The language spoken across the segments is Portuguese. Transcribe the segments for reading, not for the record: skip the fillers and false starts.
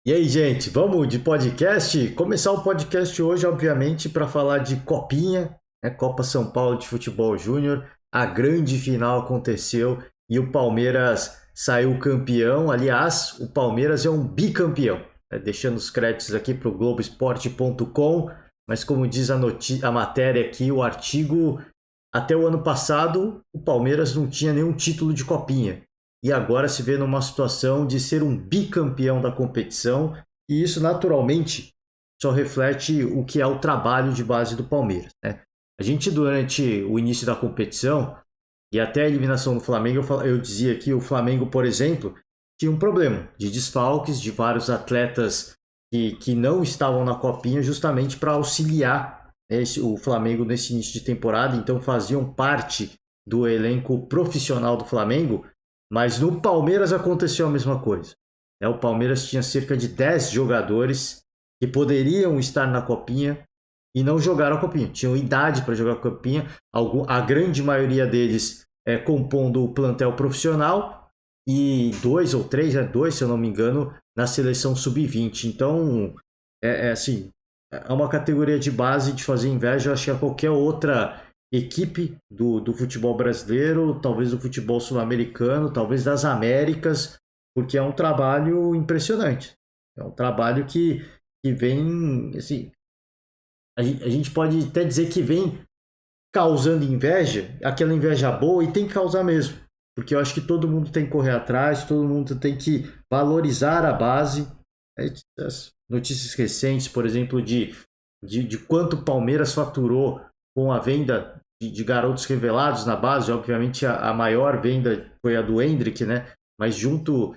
E aí, gente, vamos de podcast? Começar o podcast hoje, obviamente, para falar de Copinha, né? Copa São Paulo de Futebol Júnior. A grande final aconteceu e o Palmeiras saiu campeão. Aliás, o Palmeiras é um bicampeão, né? Deixando os créditos aqui para o Globoesporte.com. Mas como diz a matéria aqui, o artigo, até o ano passado, o Palmeiras não tinha nenhum título de Copinha e agora se vê numa situação de ser um bicampeão da competição, e isso naturalmente só reflete o que é o trabalho de base do Palmeiras, né? A gente, durante o início da competição e até a eliminação do Flamengo, eu dizia que o Flamengo, por exemplo, tinha um problema de desfalques de vários atletas que não estavam na Copinha justamente para auxiliar, né, o Flamengo nesse início de temporada, então faziam parte do elenco profissional do Flamengo, mas no Palmeiras aconteceu a mesma coisa, né? O Palmeiras tinha cerca de 10 jogadores que poderiam estar na Copinha e não jogaram a Copinha. Tinham idade para jogar a Copinha, a grande maioria deles compondo o plantel profissional e dois ou três, dois se eu não me engano, na seleção sub-20. Então, assim, é uma categoria de base de fazer inveja, acho que a qualquer outra equipe do futebol brasileiro, talvez do futebol sul-americano, talvez das Américas, porque é um trabalho impressionante. É um trabalho que vem, assim, a gente pode até dizer que vem causando inveja, aquela inveja boa, e tem que causar mesmo. Porque eu acho que todo mundo tem que correr atrás, todo mundo tem que valorizar a base. As notícias recentes, por exemplo, de quanto o Palmeiras faturou com a venda de garotos revelados na base. Obviamente, a maior venda foi a do Hendrick, né? Mas junto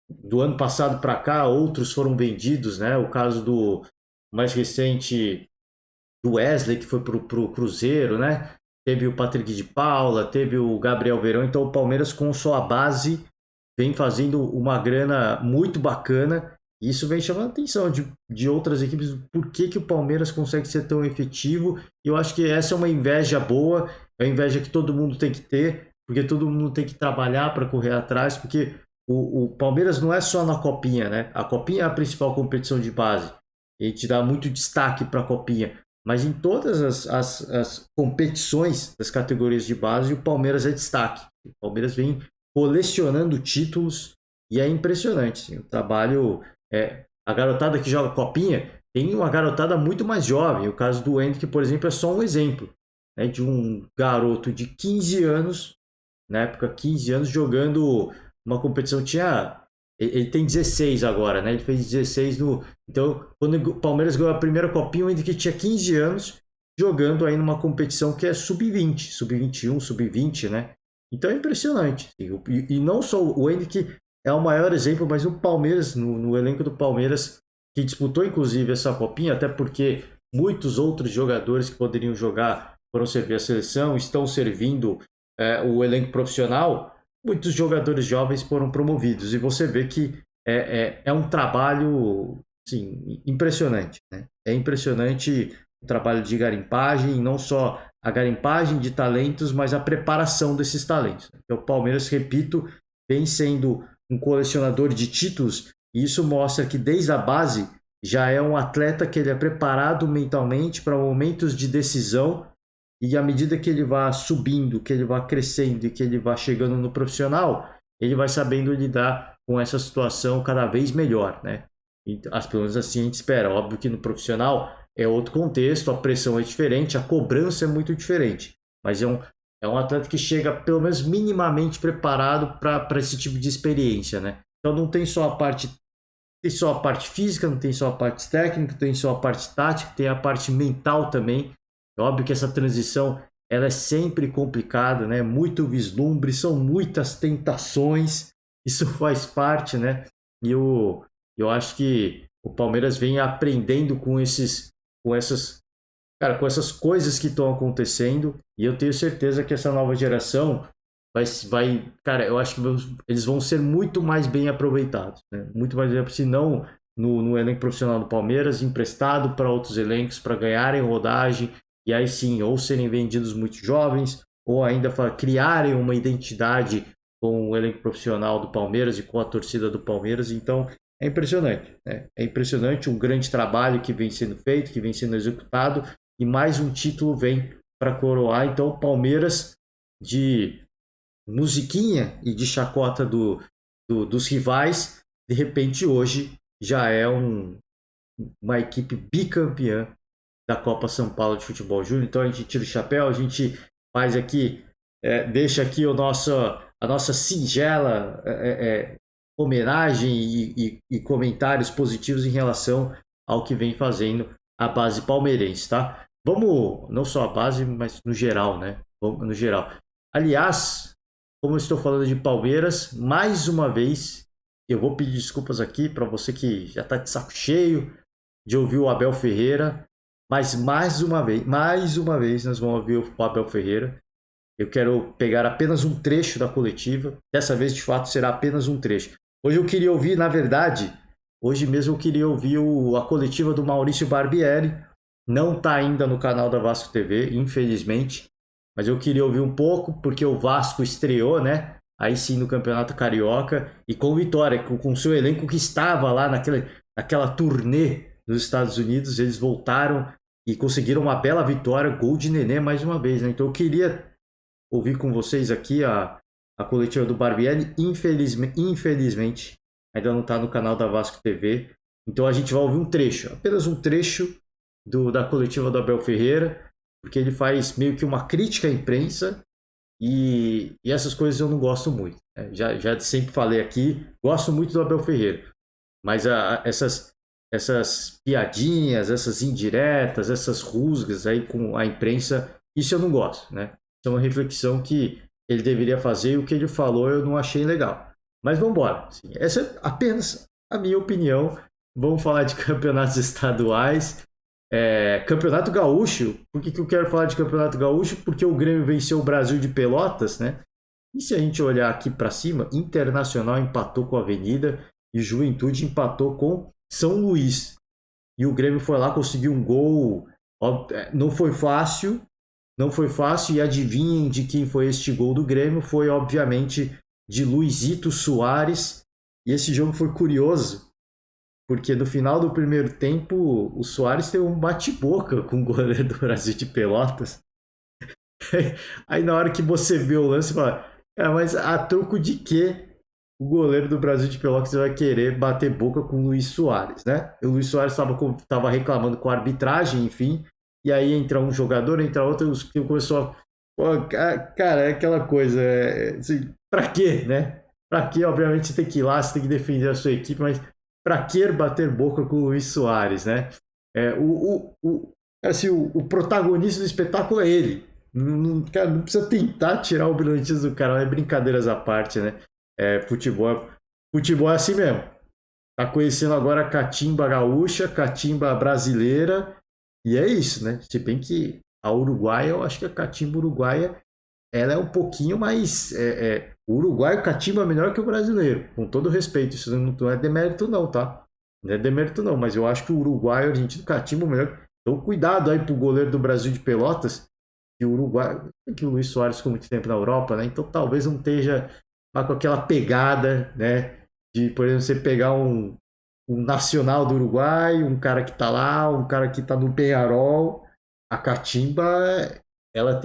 do ano passado para cá, outros foram vendidos, né? O caso do mais recente do Wesley, que foi pro Cruzeiro, né? Teve o Patrick de Paula, teve o Gabriel Verão. Então o Palmeiras, com sua base, vem fazendo uma grana muito bacana. E isso vem chamando a atenção de outras equipes. Por que o Palmeiras consegue ser tão efetivo? E eu acho que essa é uma inveja boa, é uma inveja que todo mundo tem que ter, porque todo mundo tem que trabalhar para correr atrás, porque o Palmeiras não é só na Copinha, né? A Copinha é a principal competição de base. A gente dá muito destaque para a Copinha. Mas em todas as competições das categorias de base, o Palmeiras é destaque. O Palmeiras vem colecionando títulos e é impressionante. Assim, o trabalho. A garotada que joga Copinha tem uma garotada muito mais jovem. O caso do Hendrick, por exemplo, é só um exemplo, né, de um garoto de 15 anos, na época 15 anos, jogando uma competição. Ele tem 16 agora, né? Ele fez 16 no. Então, quando o Palmeiras ganhou a primeira copinha, o Hendrick tinha 15 anos, jogando aí numa competição que é sub-20, sub-21, sub-20, né? Então é impressionante. E não só o Hendrick é o maior exemplo, mas o Palmeiras, no elenco do Palmeiras, que disputou inclusive essa copinha, até porque muitos outros jogadores que poderiam jogar foram servir a seleção, estão servindo o elenco profissional. Muitos jogadores jovens foram promovidos e você vê que é um trabalho, assim, impressionante, né? É impressionante o trabalho de garimpagem, não só a garimpagem de talentos, mas a preparação desses talentos. Então, o Palmeiras, repito, vem sendo um colecionador de títulos, e isso mostra que desde a base já é um atleta que ele é preparado mentalmente para momentos de decisão, e à medida que ele vá subindo, que ele vá crescendo e que ele vá chegando no profissional, ele vai sabendo lidar com essa situação cada vez melhor, né? Então, pelo menos assim a gente espera. Óbvio que no profissional é outro contexto, a pressão é diferente, a cobrança é muito diferente. Mas é um atleta que chega pelo menos minimamente preparado para esse tipo de experiência, né? Então não tem só a parte física, não tem só a parte técnica, tem só a parte tática, tem a parte mental também. É óbvio que essa transição ela é sempre complicada, né? Muito vislumbre, são muitas tentações, isso faz parte, né? E eu acho que o Palmeiras vem aprendendo com essas coisas que estão acontecendo, e eu tenho certeza que essa nova geração cara, eu acho que eles vão ser muito mais bem aproveitados, né? Muito mais bem, se não no elenco profissional do Palmeiras, emprestado para outros elencos para ganharem rodagem, e aí sim, ou serem vendidos muito jovens, ou ainda criarem uma identidade com o elenco profissional do Palmeiras e com a torcida do Palmeiras. Então, É impressionante, né? É impressionante um grande trabalho que vem sendo feito, que vem sendo executado, e mais um título vem para coroar. Então, o Palmeiras, de musiquinha e de chacota dos rivais, de repente hoje já é uma equipe bicampeã da Copa São Paulo de Futebol Júnior. Então a gente tira o chapéu, a gente faz aqui, deixa aqui a nossa singela homenagem e comentários positivos em relação ao que vem fazendo a base palmeirense, tá? Vamos, não só a base, mas no geral, né? No geral. Aliás, como eu estou falando de Palmeiras, mais uma vez, eu vou pedir desculpas aqui para você que já está de saco cheio de ouvir o Abel Ferreira, mas mais uma vez nós vamos ouvir o Abel Ferreira. Eu quero pegar apenas um trecho da coletiva. Dessa vez, de fato, será apenas um trecho. Hoje eu queria ouvir, na verdade, hoje mesmo eu queria ouvir a coletiva do Maurício Barbieri. Não está ainda no canal da Vasco TV, infelizmente. Mas eu queria ouvir um pouco, porque o Vasco estreou, né? Aí sim no Campeonato Carioca. E com vitória, com seu elenco que estava lá naquela turnê nos Estados Unidos. Eles voltaram e conseguiram uma bela vitória. Gol de Nenê mais uma vez, né? Então eu queria ouvir com vocês aqui a coletiva do Barbieri. Infelizmente, ainda não está no canal da Vasco TV. Então a gente vai ouvir um trecho, apenas um trecho da coletiva do Abel Ferreira, porque ele faz meio que uma crítica à imprensa e essas coisas eu não gosto muito. Né? Já sempre falei aqui, gosto muito do Abel Ferreira, mas essas piadinhas, essas indiretas, essas rusgas aí com a imprensa, isso eu não gosto, né? Isso é uma reflexão que ele deveria fazer e o que ele falou eu não achei legal. Mas vamos embora. Assim, essa é apenas a minha opinião. Vamos falar de campeonatos estaduais. Campeonato Gaúcho. Por que eu quero falar de Campeonato Gaúcho? Porque o Grêmio venceu o Brasil de Pelotas, né? E se a gente olhar aqui para cima, Internacional empatou com a Avenida e Juventude empatou com São Luís. E o Grêmio foi lá, conseguiu um gol. Não foi fácil. Não foi fácil, e adivinhem de quem foi este gol do Grêmio? Foi, obviamente, de Luizito Soares. E esse jogo foi curioso, porque no final do primeiro tempo, o Soares teve um bate-boca com o goleiro do Brasil de Pelotas. Aí na hora que você vê o lance, você fala, mas a troco de quê o goleiro do Brasil de Pelotas vai querer bater boca com o Luiz Soares, né? O Luiz Soares estava reclamando com a arbitragem, enfim. E aí entra um jogador, entra outro, e começou a... Pô, cara, é aquela coisa, assim, pra quê, né? Pra quê? Obviamente você tem que ir lá, você tem que defender a sua equipe, mas pra que bater boca com o Luiz Soares, né? Assim, o protagonista do espetáculo é ele. Cara, não precisa tentar tirar o brilhantismo do cara, é brincadeiras à parte, né? Futebol é assim mesmo. Tá conhecendo agora a catimba gaúcha, catimba brasileira, e é isso, né? Se bem que a uruguaia, eu acho que a catimba uruguaia, ela é um pouquinho mais... o uruguaio catimba melhor que o brasileiro, com todo respeito. Isso não é demérito não, tá? Não é demérito não, mas eu acho que o uruguaio e o argentino catimba melhor. Então cuidado aí pro goleiro do Brasil de Pelotas, que o Uruguai... que o Luiz Soares ficou muito tempo na Europa, né? Então talvez não esteja com aquela pegada, né? De, por exemplo, você pegar um nacional do Uruguai, um cara que tá lá, um cara que tá no Peñarol. A catimba, ela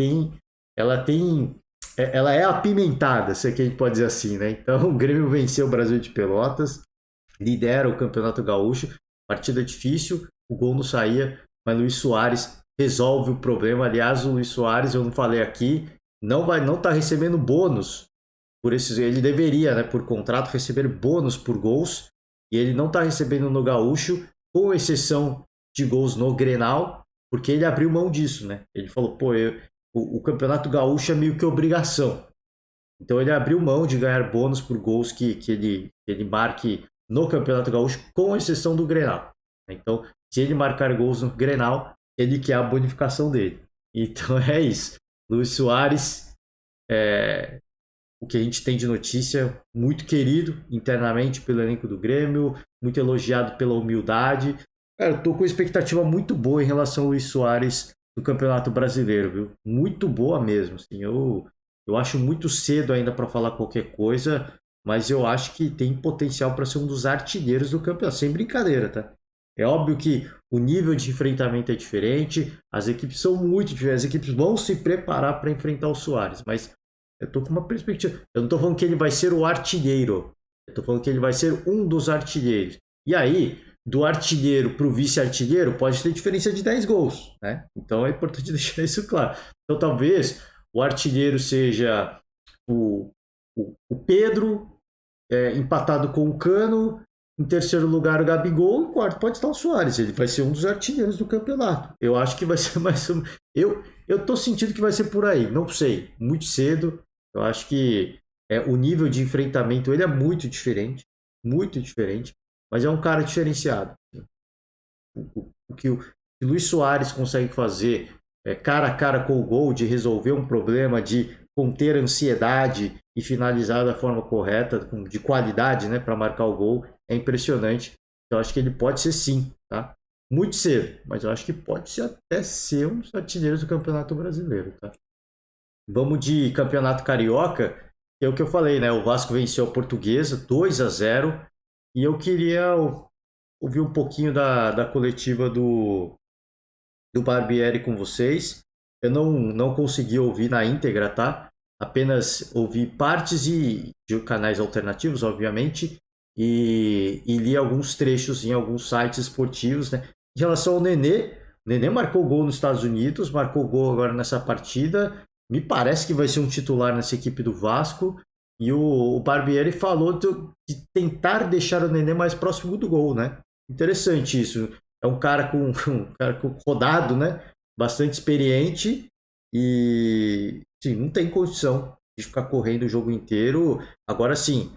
é apimentada, se é que a gente pode dizer assim, né? Então o Grêmio venceu o Brasil de Pelotas, lidera o Campeonato Gaúcho, partida difícil, o gol não saía, mas Luiz Soares resolve o problema. Aliás, o Luiz Soares, eu não falei aqui, não tá recebendo bônus por esses, ele deveria, né, por contrato, receber bônus por gols, e ele não está recebendo no Gaúcho, com exceção de gols no Grenal, porque ele abriu mão disso, né? Ele falou, o Campeonato Gaúcho é meio que obrigação. Então ele abriu mão de ganhar bônus por gols que ele marque no Campeonato Gaúcho, com exceção do Grenal. Então, se ele marcar gols no Grenal, ele quer a bonificação dele. Então é isso. Luiz Soares, o que a gente tem de notícia, muito querido internamente pelo elenco do Grêmio, muito elogiado pela humildade. Cara, eu tô com expectativa muito boa em relação ao Luiz Soares do Campeonato Brasileiro, viu? Muito boa mesmo, assim. Eu acho muito cedo ainda para falar qualquer coisa, mas eu acho que tem potencial para ser um dos artilheiros do campeonato, sem brincadeira, tá? É óbvio que o nível de enfrentamento é diferente, as equipes são muito diferentes, as equipes vão se preparar para enfrentar o Suárez, mas eu tô com uma perspectiva. Eu não tô falando que ele vai ser o artilheiro, eu tô falando que ele vai ser um dos artilheiros. E aí, do artilheiro para o vice-artilheiro, pode ter diferença de 10 gols, né? Então é importante deixar isso claro. Então talvez o artilheiro seja o, o Pedro, empatado com o Cano, em terceiro lugar o Gabigol, em quarto pode estar o Suárez. Ele vai ser um dos artilheiros do campeonato. Eu acho que vai ser mais um. Eu tô sentindo que vai ser por aí, não sei, muito cedo. Eu acho que o nível de enfrentamento ele é muito diferente, mas é um cara diferenciado. O que o Luis Soares consegue fazer cara a cara com o gol, de resolver um problema, de conter a ansiedade e finalizar da forma correta, de qualidade, né, para marcar o gol, é impressionante. Então acho que ele pode ser sim, tá? Muito cedo, mas eu acho que pode ser até ser um dos artilheiros do Campeonato Brasileiro, tá? Vamos de Campeonato Carioca, que é o que eu falei, né? O Vasco venceu a Portuguesa 2-0 e eu queria ouvir um pouquinho da coletiva do Barbieri com vocês. Eu não consegui ouvir na íntegra, tá? Apenas ouvi partes de canais alternativos, obviamente, e li alguns trechos em alguns sites esportivos, né? Em relação ao Nenê, o Nenê marcou gol nos Estados Unidos, marcou gol agora nessa partida. Me parece que vai ser um titular nessa equipe do Vasco. E o Barbieri falou de tentar deixar o Nenê mais próximo do gol, né? Interessante isso. É um cara com rodado, né? Bastante experiente e sim, não tem condição de ficar correndo o jogo inteiro. Agora sim,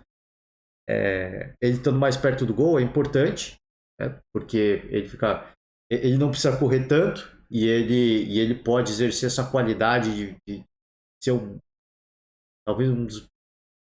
ele estando mais perto do gol é importante, né? Porque ele não precisa correr tanto e ele pode exercer essa qualidade de ser talvez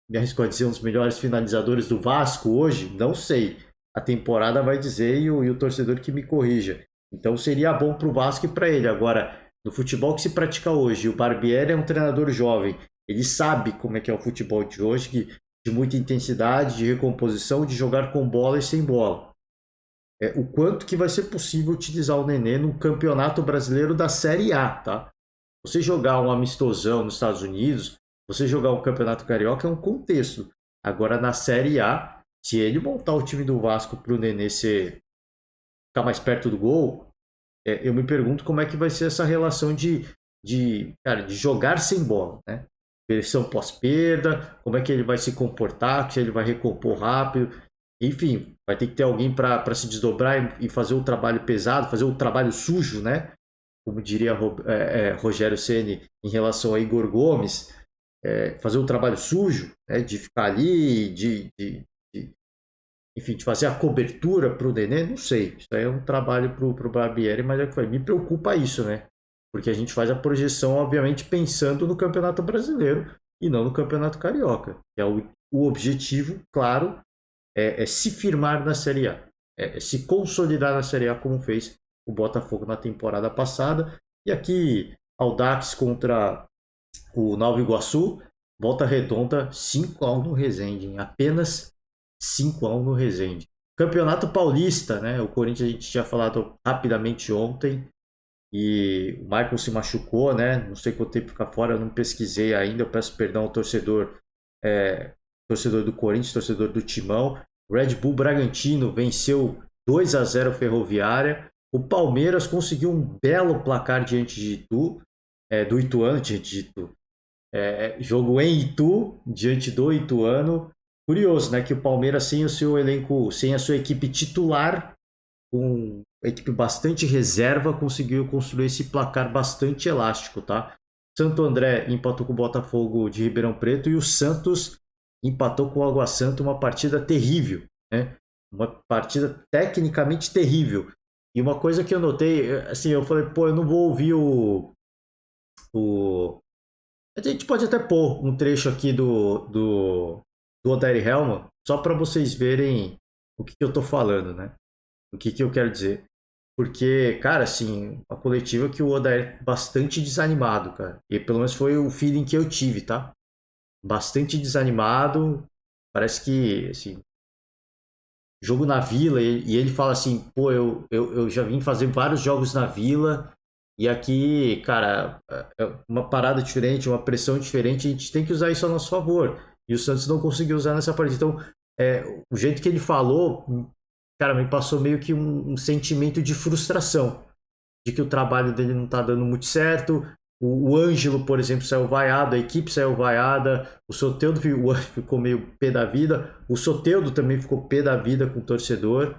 me arrisco a dizer, um dos melhores finalizadores do Vasco hoje. Não sei. A temporada vai dizer e o torcedor que me corrija. Então seria bom para o Vasco e para ele. Agora, no futebol que se pratica hoje, o Barbieri é um treinador jovem. Ele sabe como é que é o futebol de hoje, de muita intensidade, de recomposição, de jogar com bola e sem bola. O quanto que vai ser possível utilizar o Nenê no Campeonato Brasileiro da Série A, tá? Você jogar um amistosão nos Estados Unidos, você jogar um Campeonato Carioca é um contexto. Agora na Série A, se ele montar o time do Vasco para o Nenê ficar mais perto do gol, eu me pergunto como é que vai ser essa relação cara, de jogar sem bola, né? Pressão pós-perda, como é que ele vai se comportar, se ele vai recompor rápido. Enfim, vai ter que ter alguém para se desdobrar e fazer o trabalho pesado, fazer o trabalho sujo, né? Como diria Rogério Ceni em relação a Igor Gomes, fazer o trabalho sujo, né? De ficar ali, enfim, de fazer a cobertura para o Nenê, não sei. Isso aí é um trabalho para o Barbieri, mas me preocupa isso, né? Porque a gente faz a projeção, obviamente, pensando no Campeonato Brasileiro e não no Campeonato Carioca. Que é o objetivo, claro, é se firmar na Série A. É se consolidar na Série A, como fez o Botafogo na temporada passada. E aqui, Audax contra o Nova Iguaçu, Volta Redonda, 5-1 no Resende, hein? Apenas 5-1 no Resende. Campeonato Paulista, né? O Corinthians a gente tinha falado rapidamente ontem e o Michael se machucou, né? Não sei quanto tempo ficar fora, eu não pesquisei ainda, eu peço perdão ao torcedor do Corinthians, torcedor do Timão. Red Bull Bragantino venceu 2-0 Ferroviária. O Palmeiras conseguiu um belo placar diante de Itu, do Ituano, diante de Itu. Jogo em Itu, diante do Ituano. Curioso, né? Que o Palmeiras, sem o seu elenco, sem a sua equipe titular, com uma equipe bastante reserva, conseguiu construir esse placar bastante elástico, tá? Santo André empatou com o Botafogo de Ribeirão Preto e o Santos empatou com o Água Santa, uma partida terrível, né? Uma partida tecnicamente terrível. E uma coisa que eu notei, assim, eu falei, pô, eu não vou ouvir a gente pode até pôr um trecho aqui do Odair Hellmann, só para vocês verem o que eu tô falando, né? O que eu quero dizer. Porque, cara, assim, a coletiva que o Odair bastante desanimado, cara. E pelo menos foi o feeling que eu tive, tá? Bastante desanimado. Parece que, assim, jogo na Vila, e ele fala assim, pô, eu já vim fazer vários jogos na Vila, e aqui, cara, é uma parada diferente, uma pressão diferente, a gente tem que usar isso a nosso favor. E o Santos não conseguiu usar nessa partida. Então, o jeito que ele falou, cara, me passou meio que um sentimento de frustração, de que o trabalho dele não tá dando muito certo. O Ângelo, por exemplo, saiu vaiado, a equipe saiu vaiada, o Soteldo ficou meio pé da vida, o Soteldo também ficou pé da vida com o torcedor.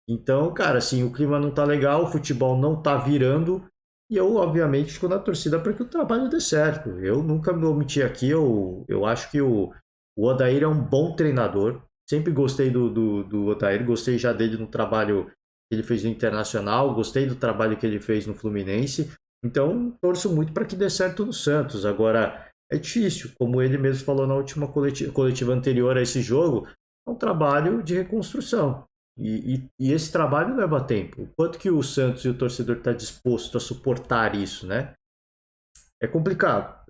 Então, cara, assim, o clima não tá legal, o futebol não tá virando, e eu, obviamente, fico na torcida para que o trabalho dê certo. Eu nunca me omiti aqui, eu acho que o Odair é um bom treinador, sempre gostei do Odair, gostei já dele no trabalho que ele fez no Internacional, gostei do trabalho que ele fez no Fluminense, então torço muito para que dê certo no Santos. Agora, é difícil, como ele mesmo falou na última coletiva anterior a esse jogo, é um trabalho de reconstrução. E esse trabalho leva tempo. O quanto que o Santos e o torcedor está disposto a suportar isso, né? É complicado,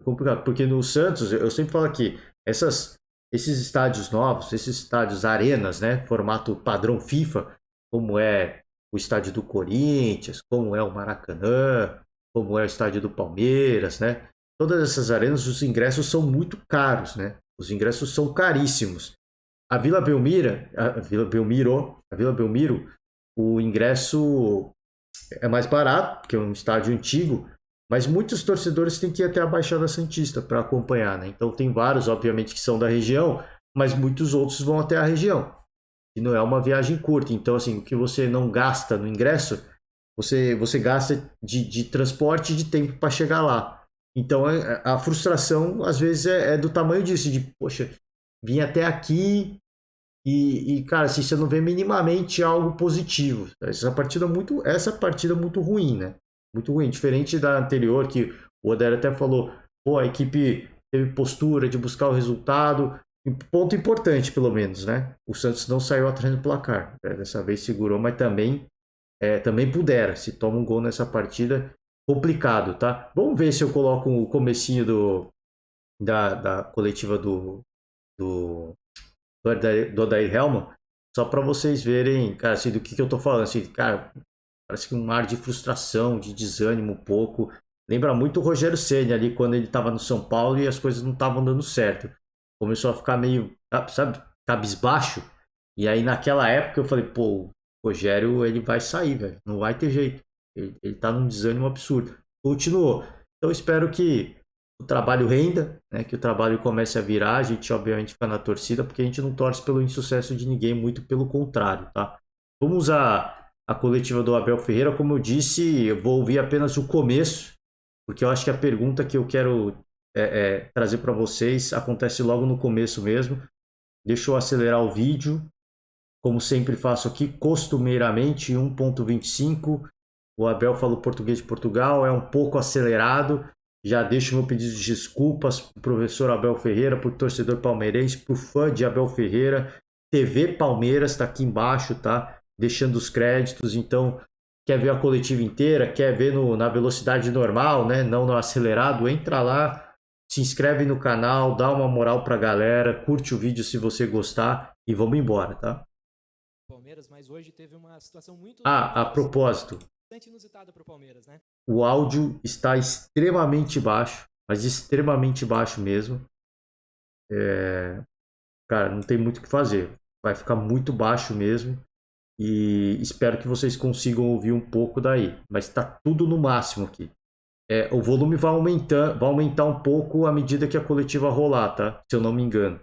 porque no Santos, eu sempre falo aqui, esses estádios novos, esses estádios arenas, né, formato padrão FIFA, como é o estádio do Corinthians, como é o Maracanã, como é o estádio do Palmeiras, né? Todas essas arenas, os ingressos são muito caros, né? Os ingressos são caríssimos. A Vila Belmiro, o ingresso é mais barato, porque é um estádio antigo, mas muitos torcedores têm que ir até a Baixada Santista para acompanhar, né? Então tem vários, obviamente, que são da região, mas muitos outros vão até a região. E não é uma viagem curta. Então, assim, o que você não gasta no ingresso, você gasta de transporte e de tempo para chegar lá. Então a frustração, às vezes, é do tamanho disso, de, poxa, vim até aqui, cara, assim, você não vê minimamente algo positivo. Essa partida é muito ruim, né? Muito ruim. Diferente da anterior, que o Oder até falou, pô, a equipe teve postura de buscar o resultado. Ponto importante, pelo menos, né? O Santos não saiu atrás do placar. Dessa vez segurou, mas também pudera. Se toma um gol nessa partida, complicado, tá? Vamos ver se eu coloco o comecinho da coletiva do do Odair Helman, só para vocês verem, cara, assim, do que eu tô falando, assim, cara, parece que um ar de frustração, de desânimo um pouco. Lembra muito o Rogério Ceni ali quando ele estava no São Paulo e as coisas não estavam dando certo. Começou a ficar meio, sabe, cabisbaixo. E aí naquela época eu falei, pô, o Rogério ele vai sair, velho, não vai ter jeito. Ele tá num desânimo absurdo. Continuou. Então eu espero que o trabalho renda, né, que o trabalho comece a virar, a gente obviamente fica na torcida, porque a gente não torce pelo insucesso de ninguém, muito pelo contrário, tá? Vamos a coletiva do Abel Ferreira, como eu disse, eu vou ouvir apenas o começo, porque eu acho que a pergunta que eu quero trazer para vocês acontece logo no começo mesmo. Deixa eu acelerar o vídeo, como sempre faço aqui, costumeiramente 1.25. O Abel fala o português de Portugal, é um pouco acelerado. Já deixo meu pedido de desculpas para o professor Abel Ferreira, para o torcedor palmeirense, para o fã de Abel Ferreira. TV Palmeiras está aqui embaixo, tá? Deixando os créditos. Então, quer ver a coletiva inteira? Quer ver na velocidade normal, né? Não no acelerado? Entra lá, se inscreve no canal, dá uma moral para a galera, curte o vídeo se você gostar e vamos embora, tá? Palmeiras, mas hoje teve uma situação Ah, a propósito, bastante inusitada para o Palmeiras, né? o áudio está extremamente baixo, mas extremamente baixo mesmo. Cara, não tem muito o que fazer. Vai ficar muito baixo mesmo. E espero que vocês consigam ouvir um pouco daí. Mas está tudo no máximo aqui. O volume vai aumentar um pouco à medida que a coletiva rolar, tá? Se eu não me engano.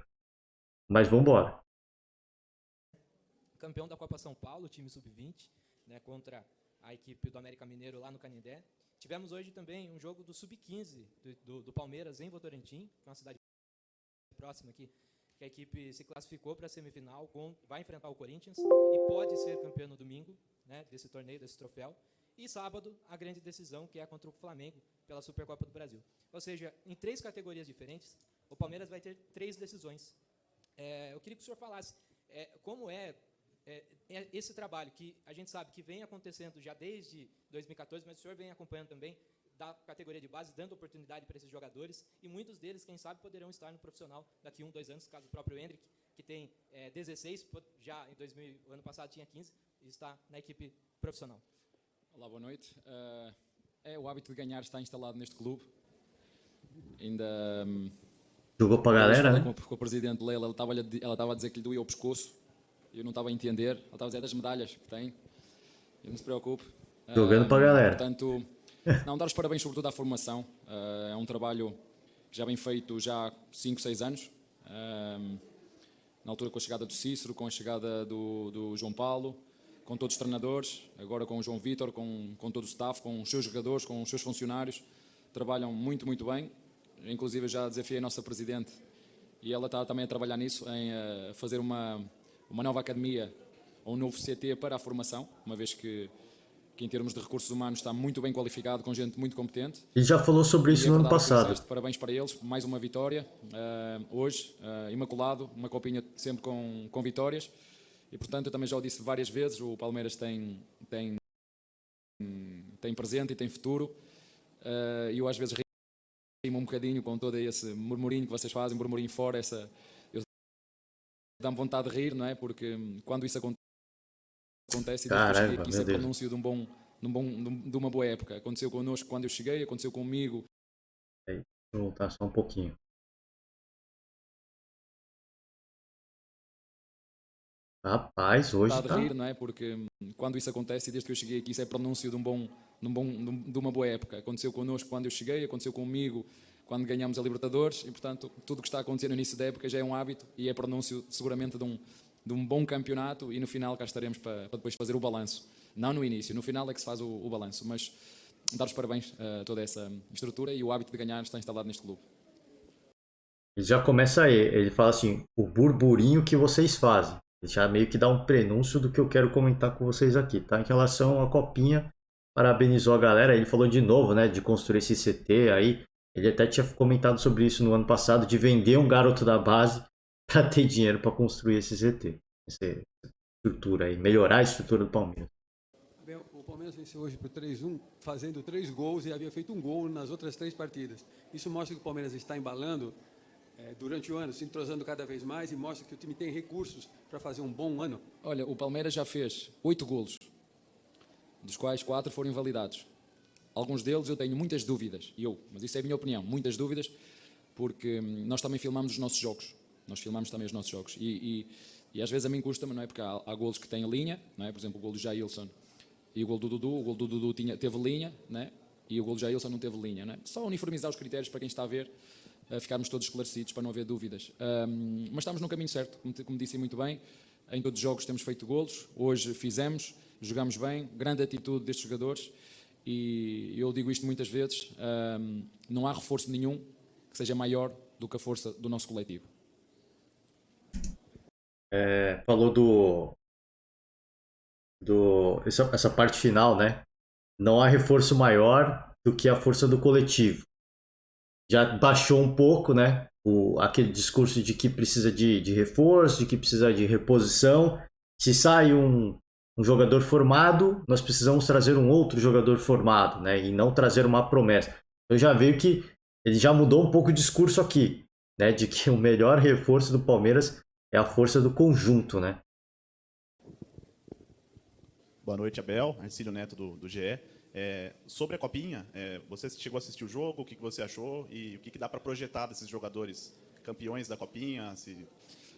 Mas vamos embora. Campeão da Copa São Paulo, time sub-20, né, contra a equipe do América Mineiro lá no Canindé. Tivemos hoje também um jogo do sub-15 do Palmeiras em Votorantim, que é uma cidade próxima aqui, que a equipe se classificou para a semifinal, vai enfrentar o Corinthians e pode ser campeão no domingo, né, desse torneio, desse troféu. E sábado, a grande decisão, que é contra o Flamengo, pela Supercopa do Brasil. Ou seja, em 3 categorias diferentes, o Palmeiras vai ter 3 decisões. Eu queria que o senhor falasse como esse trabalho que a gente sabe que vem acontecendo já desde 2014, mas o senhor vem acompanhando também da categoria de base, dando oportunidade para esses jogadores, e muitos deles, quem sabe, poderão estar no profissional daqui 1, 2 anos, caso o próprio Hendrick que tem 16, já em 2000, ano passado tinha 15, e está na equipe profissional. Olá, boa noite. O hábito de ganhar está instalado neste clube. Ainda Jogou pra galera, né? com a presidente Leila, ela estava a dizer que lhe doía o pescoço. Eu não estava a entender. Ela estava a dizer das medalhas que tem. Eu não se preocupe. Jogando pra galera. Portanto, dar os parabéns sobretudo à formação. É um trabalho que já vem feito já há 5, 6 anos. Na altura com a chegada do Cícero, com a chegada do João Paulo, com todos os treinadores, agora com o João Vítor, com todo o staff, com os seus jogadores, com os seus funcionários. Trabalham muito, muito bem. Inclusive, eu já desafiei a nossa presidente e ela está também a trabalhar nisso, em fazer uma nova academia, ou um novo CT para a formação, uma vez que em termos de recursos humanos está muito bem qualificado, com gente muito competente. Ele já falou sobre isso no ano passado. Parabéns para eles, mais uma vitória hoje, imaculado, uma copinha sempre com vitórias. E, portanto, eu também já o disse várias vezes, o Palmeiras tem presente e tem futuro. E eu às vezes rimo um bocadinho com todo esse murmurinho que vocês fazem, murmurinho fora, dá-me vontade de rir, não é? Porque quando isso acontece, caramba, isso é pronúncio de uma boa época. Aconteceu connosco quando eu cheguei, aconteceu comigo. Vou voltar só um pouquinho. Rapaz, hoje tá... rir, não é? Porque quando isso acontece, desde que eu cheguei aqui, isso é pronúncio de uma boa época. Aconteceu connosco quando eu cheguei, aconteceu comigo quando ganhamos a Libertadores e, portanto, tudo o que está acontecendo no início da época já é um hábito e é pronúncio seguramente de um bom campeonato e no final cá estaremos para depois fazer o balanço. Não no início, no final é que se faz o balanço, mas dar os parabéns a toda essa estrutura e o hábito de ganhar está instalado neste clube. Ele já começa aí, ele fala assim, o burburinho que vocês fazem. Ele já meio que dá um prenúncio do que eu quero comentar com vocês aqui, tá? Em relação à copinha, parabenizou a galera, ele falou de novo, né, de construir esse CT aí. Ele até tinha comentado sobre isso no ano passado, de vender um garoto da base para ter dinheiro para construir esse CT, essa estrutura aí, melhorar a estrutura do Palmeiras. O Palmeiras venceu hoje por 3-1, fazendo 3 gols e havia feito um gol nas outras 3 partidas. Isso mostra que o Palmeiras está embalando durante o ano, se entrosando cada vez mais e mostra que o time tem recursos para fazer um bom ano. Olha, o Palmeiras já fez 8 golos, dos quais 4 foram invalidados. Alguns deles eu tenho muitas dúvidas, mas isso é a minha opinião, muitas dúvidas, porque nós também filmamos os nossos jogos. Nós filmamos também os nossos jogos. E às vezes a mim custa-me, não é? Porque há golos que têm linha, não é? Por exemplo, o gol do Jailson e o gol do Dudu. O gol do Dudu teve linha, não é? E o gol do Jailson não teve linha, não é? Só uniformizar os critérios para quem está a ver, ficarmos todos esclarecidos para não haver dúvidas. Mas estamos no caminho certo, como disse muito bem. Em todos os jogos temos feito golos. Hoje fizemos, jogamos bem. Grande atitude destes jogadores. E eu digo isto muitas vezes, não há reforço nenhum que seja maior do que a força do nosso coletivo. Falou essa parte final, né? Não há reforço maior do que a força do coletivo. Já baixou um pouco, né? Aquele discurso de que precisa de reforço, de que precisa de reposição. Se sai um jogador formado, nós precisamos trazer um outro jogador formado, né? E não trazer uma promessa. Eu já vejo que ele já mudou um pouco o discurso aqui, né? De que o melhor reforço do Palmeiras é a força do conjunto, né? Boa noite, Abel. Arcílio Neto do GE. Sobre a Copinha, você chegou a assistir o jogo, o que você achou e o que dá para projetar desses jogadores campeões da Copinha? Se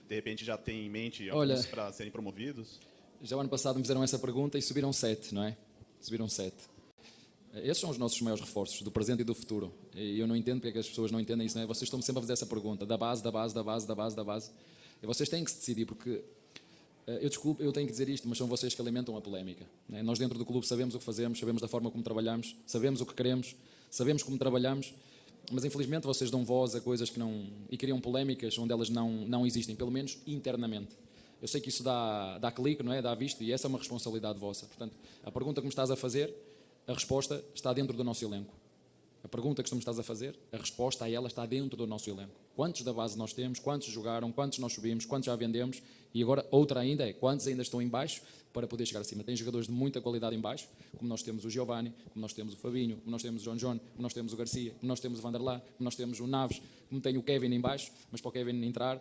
de repente já tem em mente alguns para serem promovidos? Já o ano passado me fizeram essa pergunta e subiram 7, não é? Subiram 7. Esses são os nossos maiores reforços, do presente e do futuro. E eu não entendo porque é que as pessoas não entendem isso, não é? Vocês estão sempre a fazer essa pergunta, da base. E vocês têm que se decidir, porque, eu tenho que dizer isto, mas são vocês que alimentam a polémica. Não é? Nós dentro do clube sabemos o que fazemos, sabemos da forma como trabalhamos, sabemos o que queremos, sabemos como trabalhamos, mas infelizmente vocês dão voz a coisas que não... e criam polémicas onde elas não existem, pelo menos internamente. Eu sei que isso dá clique, não é? Dá visto, e essa é uma responsabilidade vossa. Portanto, a pergunta que me estás a fazer, a resposta está dentro do nosso elenco. A pergunta que tu me estás a fazer, a resposta a ela está dentro do nosso elenco. Quantos da base nós temos, quantos jogaram, quantos nós subimos, quantos já vendemos, e agora outra ainda é quantos ainda estão em baixo para poder chegar acima. Tem jogadores de muita qualidade em baixo, como nós temos o Giovanni, como nós temos o Fabinho, como nós temos o John, como nós temos o Garcia, como nós temos o Vanderlá, como nós temos o Naves, como tem o Kevin em baixo, mas para o Kevin entrar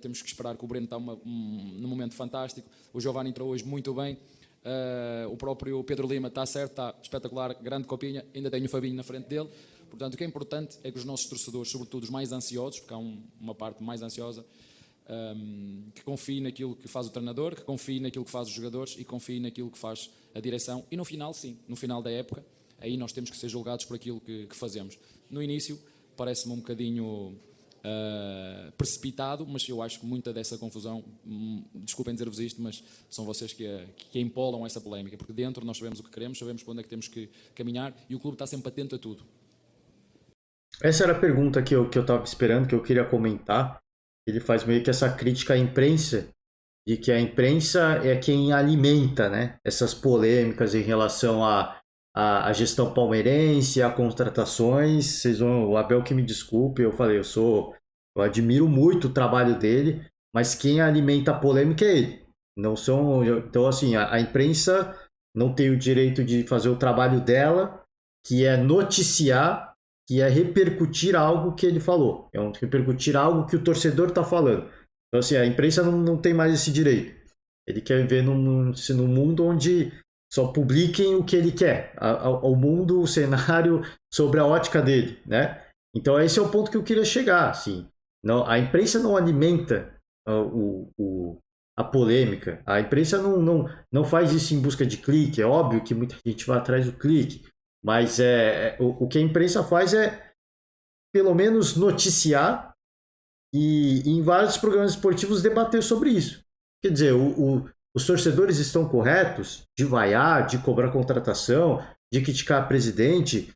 temos que esperar que o Breno está num momento fantástico. O Giovanni entrou hoje muito bem. O próprio Pedro Lima está certo, está espetacular, grande copinha, ainda tem o Fabinho na frente dele. Portanto, o que é importante é que os nossos torcedores, sobretudo os mais ansiosos, porque há uma parte mais ansiosa, que confie naquilo que faz o treinador, que confie naquilo que faz os jogadores e confie naquilo que faz a direção. E no final, sim, no final da época, aí nós temos que ser julgados por aquilo que fazemos. No início, parece-me um bocadinho precipitado, mas eu acho que muita dessa confusão, desculpem dizer-vos isto, mas são vocês que empolam essa polémica, porque dentro nós sabemos o que queremos, sabemos para onde é que temos que caminhar e o clube está sempre atento a tudo. Essa era a pergunta que eu estava esperando, que eu queria comentar. Ele faz meio que essa crítica à imprensa, de que a imprensa é quem alimenta, né, essas polêmicas em relação à gestão palmeirense, a contratações. O Abel que me desculpe, eu falei, eu admiro muito o trabalho dele, mas quem alimenta a polêmica é ele. Não são, então assim, a imprensa não tem o direito de fazer o trabalho dela, que é noticiar, que é repercutir algo que ele falou, repercutir algo que o torcedor está falando. Então assim, a imprensa não tem mais esse direito. Ele quer viver num mundo onde só publiquem o que ele quer, o mundo, o cenário, sobre a ótica dele, né? Então esse é o ponto que eu queria chegar, assim. Não, a imprensa não alimenta a polêmica, a imprensa não faz isso em busca de clique. É óbvio que muita gente vai atrás do clique, mas o que a imprensa faz é, pelo menos, noticiar e em vários programas esportivos debater sobre isso. Quer dizer, os torcedores estão corretos de vaiar, de cobrar contratação, de criticar o presidente,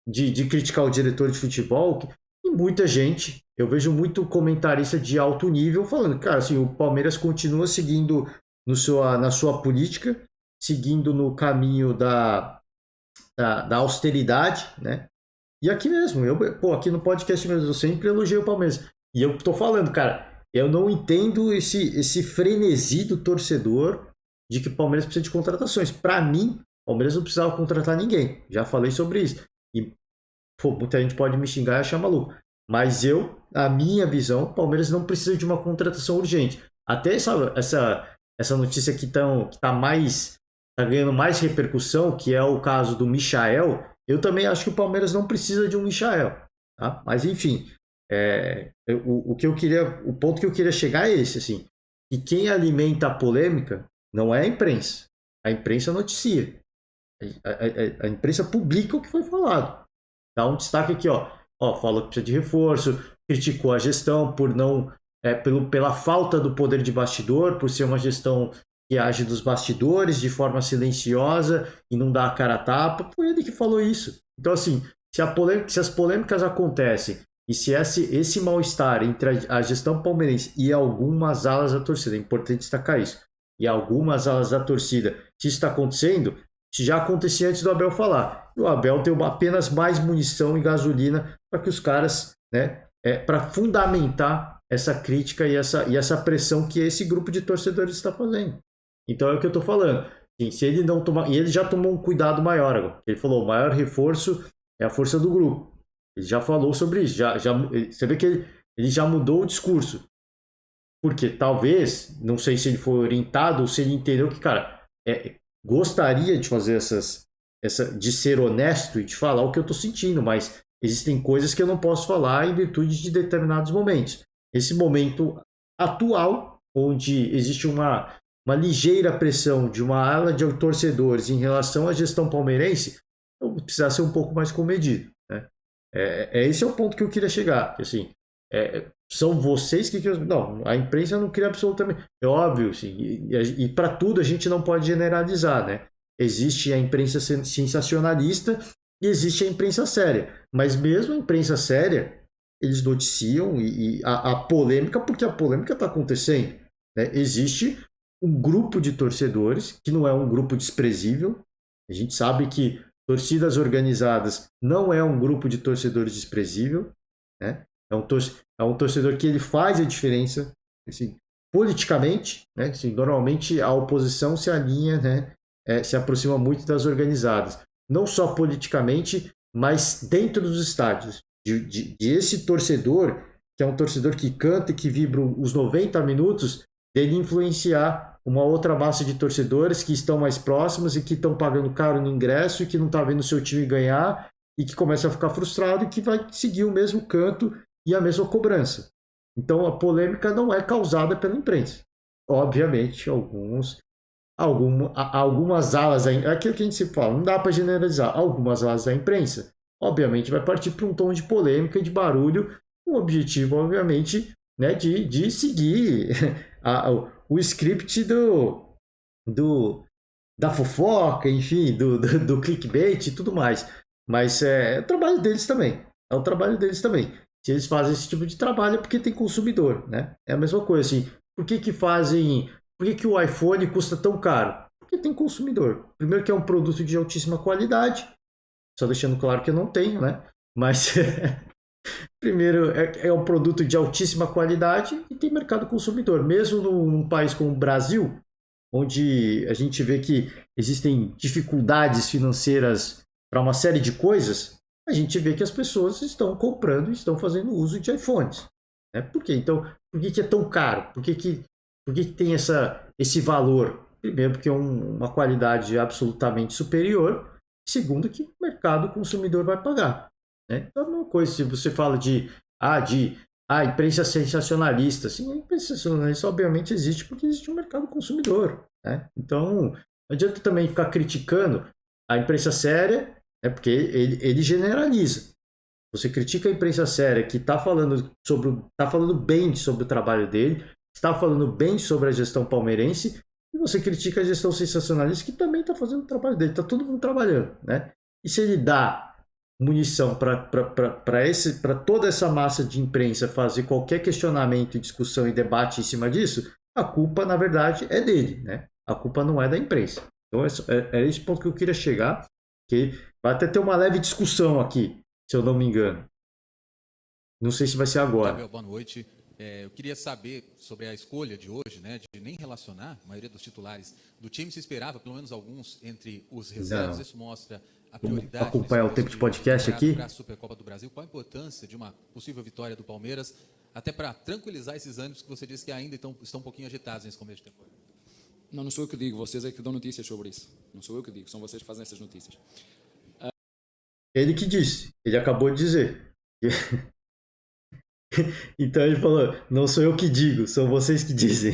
de criticar o diretor de futebol. E muita gente, eu vejo muito comentarista de alto nível falando, cara, assim, o Palmeiras continua seguindo na sua política, seguindo no caminho da austeridade, né? E aqui mesmo, aqui no podcast mesmo, eu sempre elogiei o Palmeiras. E eu tô falando, cara, eu não entendo esse frenesi do torcedor de que o Palmeiras precisa de contratações. Para mim, o Palmeiras não precisava contratar ninguém. Já falei sobre isso. E muita gente pode me xingar e achar maluco. Mas a minha visão, o Palmeiras não precisa de uma contratação urgente. Até essa notícia que tá ganhando mais repercussão, que é o caso do Michael, eu também acho que o Palmeiras não precisa de um Michael. Tá? Mas enfim, o ponto que eu queria chegar é esse, assim, que quem alimenta a polêmica não é a imprensa. A imprensa noticia. A imprensa publica o que foi falado. Dá um destaque aqui, falou que precisa de reforço, criticou a gestão pela falta do poder de bastidor, por ser uma gestão que age dos bastidores de forma silenciosa e não dá a cara a tapa. Foi ele que falou isso. Então, assim, se as polêmicas acontecem e se esse mal-estar entre a gestão palmeirense e algumas alas da torcida, é importante destacar isso, e algumas alas da torcida, se isso está acontecendo, isso já acontecia antes do Abel falar. E o Abel tem apenas mais munição e gasolina para que os caras, né, para fundamentar essa crítica e essa pressão que esse grupo de torcedores está fazendo. Então é o que eu estou falando. Se ele não tomar, e ele já tomou um cuidado maior agora. Ele falou: o maior reforço é a força do grupo. Ele já falou sobre isso. Você vê que ele já mudou o discurso. Porque talvez, não sei se ele foi orientado ou se ele entendeu que, cara, gostaria de fazer de ser honesto e de falar o que eu estou sentindo, mas existem coisas que eu não posso falar em virtude de determinados momentos. Esse momento atual, onde existe uma ligeira pressão de uma ala de torcedores em relação à gestão palmeirense, eu precisa ser um pouco mais comedido, né? Esse é o ponto que eu queria chegar. Assim, são vocês que... Não, a imprensa não cria absolutamente... É óbvio, assim, e para tudo a gente não pode generalizar, né? Existe a imprensa sensacionalista e existe a imprensa séria. Mas mesmo a imprensa séria, eles noticiam a polêmica, porque a polêmica está acontecendo, né? Existe um grupo de torcedores, que não é um grupo desprezível. A gente sabe que torcidas organizadas não é um grupo de torcedores desprezível, né? É um torcedor que ele faz a diferença, assim, politicamente, né? Assim, normalmente a oposição se alinha, né? Se aproxima muito das organizadas, não só politicamente, mas dentro dos estádios, de esse torcedor, que é um torcedor que canta e que vibra os 90 minutos, dele influenciar uma outra massa de torcedores que estão mais próximos e que estão pagando caro no ingresso e que não está vendo o seu time ganhar e que começa a ficar frustrado e que vai seguir o mesmo canto e a mesma cobrança. Então a polêmica não é causada pela imprensa. Obviamente, algumas alas, é aquilo que a gente sempre fala, não dá para generalizar. Algumas alas da imprensa, obviamente, vai partir para um tom de polêmica e de barulho, com o objetivo, obviamente, né, de seguir o script da fofoca, enfim, do clickbait e tudo mais. Mas é o trabalho deles também. É o trabalho deles também. Se eles fazem esse tipo de trabalho é porque tem consumidor, né? É a mesma coisa, assim. Por que o iPhone custa tão caro? Porque tem consumidor. Primeiro que é um produto de altíssima qualidade. Só deixando claro que eu não tenho, né? Mas primeiro é um produto de altíssima qualidade e tem mercado consumidor. Mesmo num país como o Brasil, onde a gente vê que existem dificuldades financeiras para uma série de coisas, a gente vê que as pessoas estão comprando e estão fazendo uso de iPhones. Né? Por quê? Então, por que é tão caro? Por que tem esse valor? Primeiro, porque é uma qualidade absolutamente superior. Segundo, que o mercado consumidor vai pagar. Né? Então, é uma coisa, se você fala de imprensa sensacionalista, assim, a imprensa sensacionalista obviamente existe porque existe um mercado consumidor. Né? Então, não adianta também ficar criticando a imprensa séria, né? Porque ele generaliza. Você critica a imprensa séria que está falando bem sobre o trabalho dele, está falando bem sobre a gestão palmeirense, e você critica a gestão sensacionalista que também está fazendo o trabalho dele. Está todo mundo trabalhando. Né? E se ele dá munição para toda essa massa de imprensa fazer qualquer questionamento, discussão e debate em cima disso, a culpa, na verdade, é dele. Né? A culpa não é da imprensa. Então, é esse ponto que eu queria chegar, que vai até ter uma leve discussão aqui, se eu não me engano. Não sei se vai ser agora. Gabriel, boa noite. Eu queria saber sobre a escolha de hoje, né, de nem relacionar a maioria dos titulares do time. Se esperava, pelo menos alguns, entre os reservas. Isso mostra a prioridade. Vamos acompanhar o tempo de podcast aqui. Para a Supercopa do Brasil, qual a importância de uma possível vitória do Palmeiras, até para tranquilizar esses ânimos que você disse que ainda estão um pouquinho agitados nesse começo de temporada? Não sou eu que digo, vocês é que dão notícias sobre isso. Não sou eu que digo, são vocês que fazem essas notícias. Ele que disse, ele acabou de dizer. Então ele falou, não sou eu que digo, são vocês que dizem.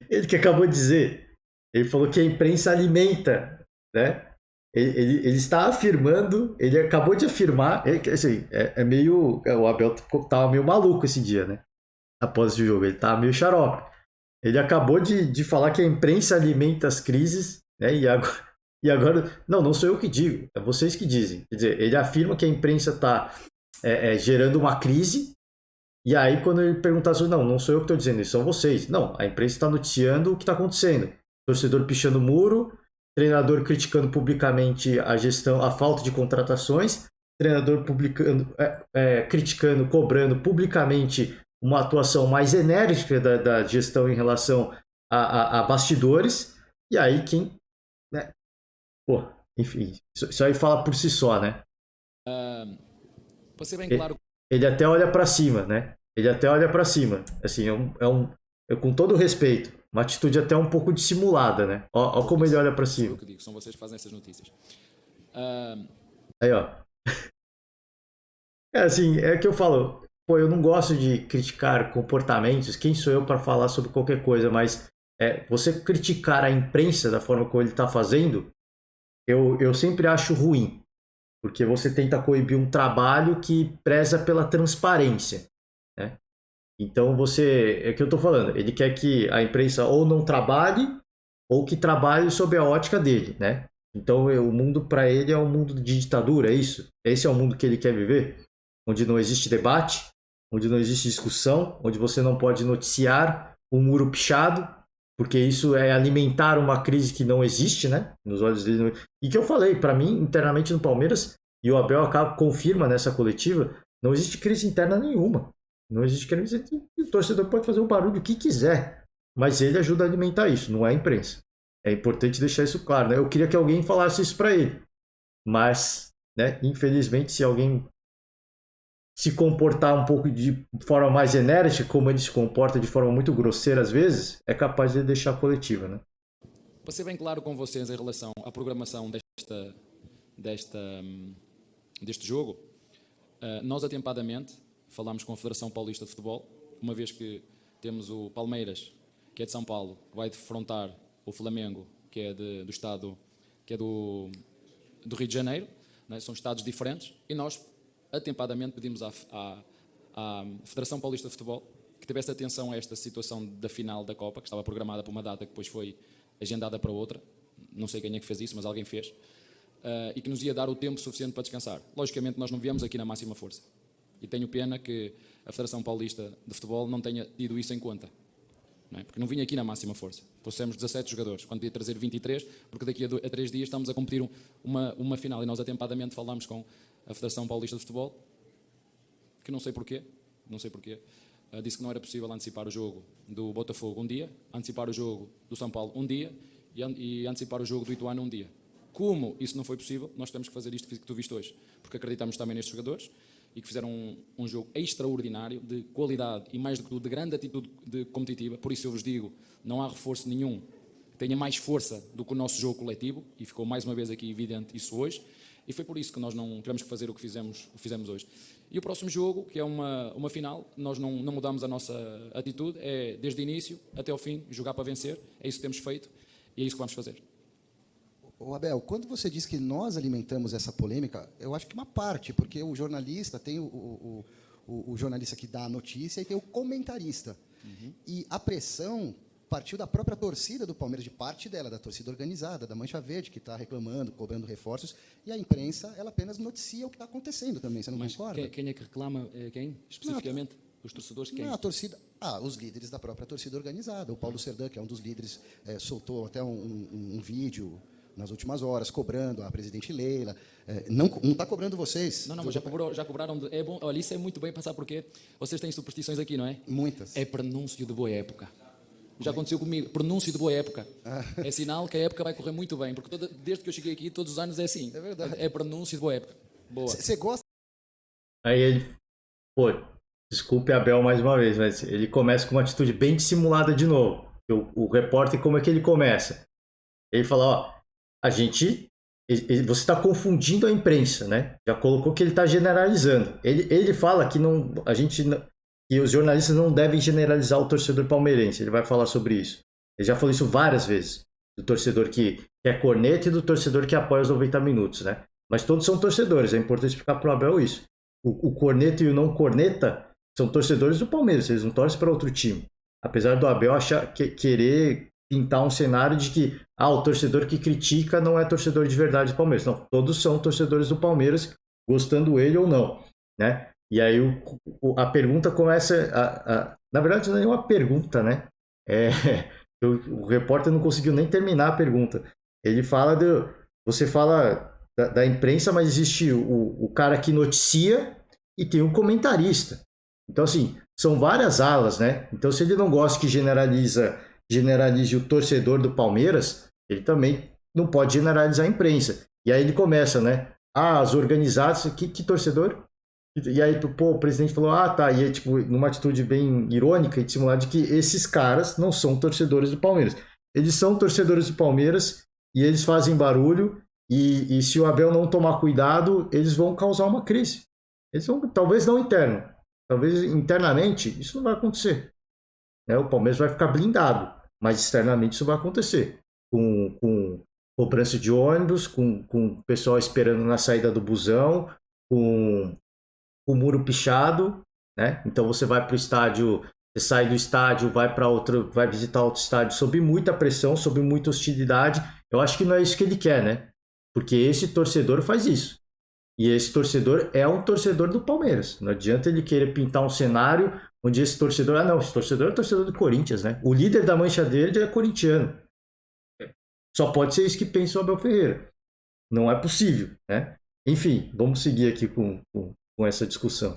Ele que acabou de dizer. Ele falou que a imprensa alimenta, né? Ele está afirmando, ele acabou de afirmar, assim, meio, o Abel estava meio maluco esse dia, né? Após o jogo, ele estava meio xarope. Ele acabou de falar que a imprensa alimenta as crises, né? E agora, não sou eu que digo, é vocês que dizem. Quer dizer, ele afirma que a imprensa está gerando uma crise, e aí quando ele perguntar assim, não sou eu que estou dizendo isso, são vocês. Não, a imprensa está noticiando o que está acontecendo. Torcedor pichando muro, treinador criticando publicamente a gestão, a falta de contratações, treinador criticando, cobrando publicamente uma atuação mais enérgica da gestão em relação a bastidores, e aí quem... Né? Pô, enfim, isso aí fala por si só, né? Para ser bem claro... Ele até olha para cima, né? Ele até olha para cima. Assim, com todo respeito, uma atitude até um pouco dissimulada, né? Ó como ele olha para cima. Eu que digo, são vocês que fazem essas notícias. Aí, ó. Assim, é que eu falo, pô, eu não gosto de criticar comportamentos, quem sou eu para falar sobre qualquer coisa, mas você criticar a imprensa da forma como ele está fazendo, eu sempre acho ruim, porque você tenta coibir um trabalho que preza pela transparência, né? Então é que eu estou falando, ele quer que a imprensa ou não trabalhe, ou que trabalhe sob a ótica dele, né? Então o mundo para ele é um mundo de ditadura, é isso? Esse é o mundo que ele quer viver? Onde não existe debate, onde não existe discussão, onde você não pode noticiar um muro pichado, porque isso é alimentar uma crise que não existe, né? Nos olhos dele. E que eu falei, para mim, internamente no Palmeiras, e o Abel confirma nessa coletiva, não existe crise interna nenhuma. Não existe crise. O torcedor pode fazer o barulho que quiser, mas ele ajuda a alimentar isso, não é a imprensa. É importante deixar isso claro, né? Eu queria que alguém falasse isso para ele, mas, né, infelizmente, se alguém se comportar um pouco de forma mais enérgica, como ele se comporta de forma muito grosseira às vezes, é capaz de deixar a coletiva, né? Para ser bem claro com vocês em relação à programação deste jogo, nós atempadamente falámos com a Federação Paulista de Futebol, uma vez que temos o Palmeiras, que é de São Paulo, que vai defrontar o Flamengo, que é do estado, que é do Rio de Janeiro, né? São estados diferentes, e nós atempadamente pedimos à Federação Paulista de Futebol que tivesse atenção a esta situação da final da Copa, que estava programada para uma data que depois foi agendada para outra, não sei quem é que fez isso, mas alguém fez, e que nos ia dar o tempo suficiente para descansar. Logicamente nós não viemos aqui na máxima força, e tenho pena que a Federação Paulista de Futebol não tenha tido isso em conta, não é? Porque não vinha aqui na máxima força, trouxemos 17 jogadores, quando ia trazer 23, porque daqui a 3 dias estamos a cumprir uma final, e nós atempadamente falámos com a Federação Paulista de Futebol, que não sei porquê, disse que não era possível antecipar o jogo do Botafogo um dia, antecipar o jogo do São Paulo um dia e antecipar o jogo do Ituano um dia. Como isso não foi possível, nós temos que fazer isto que tu viste hoje, porque acreditamos também nestes jogadores e que fizeram um jogo extraordinário, de qualidade e mais do que tudo, de grande atitude competitiva. Por isso eu vos digo, não há reforço nenhum que tenha mais força do que o nosso jogo coletivo, e ficou mais uma vez aqui evidente isso hoje. E foi por isso que nós não tivemos que fazer o que fizemos hoje. E o próximo jogo, que é uma final, nós não mudamos a nossa atitude, é desde o início até ao fim, jogar para vencer, é isso que temos feito e é isso que vamos fazer. Ô Abel, quando você diz que nós alimentamos essa polêmica, eu acho que uma parte, porque o jornalista tem o jornalista que dá a notícia e tem o comentarista. Uhum. E a pressão partiu da própria torcida do Palmeiras, de parte dela, da torcida organizada, da Mancha Verde, que está reclamando, cobrando reforços, e a imprensa, ela apenas noticia o que está acontecendo também, você não concorda? Quem é que reclama? Quem? Especificamente? Os torcedores? Quem? Não, a torcida... os líderes da própria torcida organizada. O Paulo Serdã, que é um dos líderes, soltou até um vídeo nas últimas horas, cobrando a presidente Leila. Não está cobrando vocês. Não, mas já cobraram. É bom, olha, isso é muito bem passar, porque vocês têm superstições aqui, não é? Muitas. É pronúncio de boa época. Já aconteceu comigo, pronúncio de boa época. É sinal que a época vai correr muito bem, porque desde que eu cheguei aqui, todos os anos é assim. É verdade. É pronúncio de boa época. Boa. Você gosta? Aí ele, desculpe Abel mais uma vez, mas ele começa com uma atitude bem dissimulada de novo. O repórter, como é que ele começa? Ele fala, você está confundindo a imprensa, né? Já colocou que ele está generalizando. Ele fala que e os jornalistas não devem generalizar o torcedor palmeirense. Ele vai falar sobre isso. Ele já falou isso várias vezes. Do torcedor que é corneta e do torcedor que apoia os 90 minutos, né? Mas todos são torcedores. É importante explicar para o Abel isso. O corneta e o não corneta são torcedores do Palmeiras. Eles não torcem para outro time. Apesar do Abel querer pintar um cenário de que o torcedor que critica não é torcedor de verdade do Palmeiras. Não, todos são torcedores do Palmeiras, gostando ele ou não, né? E aí a pergunta começa... na verdade, não é nenhuma pergunta, né? O repórter não conseguiu nem terminar a pergunta. Ele fala... Você fala da imprensa, mas existe o cara que noticia e tem o comentarista. Então, assim, são várias alas, né? Então, se ele não gosta que generalize o torcedor do Palmeiras, ele também não pode generalizar a imprensa. E aí ele começa, né? As organizadas... Que torcedor? E aí, o presidente falou, tá. E aí, numa atitude bem irônica e dissimulada, de que esses caras não são torcedores do Palmeiras. Eles são torcedores do Palmeiras e eles fazem barulho e se o Abel não tomar cuidado, eles vão causar uma crise. Eles vão, talvez não interno, talvez internamente, isso não vai acontecer. Né? O Palmeiras vai ficar blindado, mas externamente isso vai acontecer. Com cobrança de ônibus, com o pessoal esperando na saída do busão, com o muro pichado, né? Então você vai para o estádio, você sai do estádio, vai visitar outro estádio sob muita pressão, sob muita hostilidade. Eu acho que não é isso que ele quer, né? Porque esse torcedor faz isso. E esse torcedor é um torcedor do Palmeiras. Não adianta ele querer pintar um cenário onde esse torcedor... Ah, não, esse torcedor é torcedor do Corinthians, né? O líder da Mancha Verde é corintiano. Só pode ser isso que pensa o Abel Ferreira. Não é possível, né? Enfim, vamos seguir aqui com essa discussão.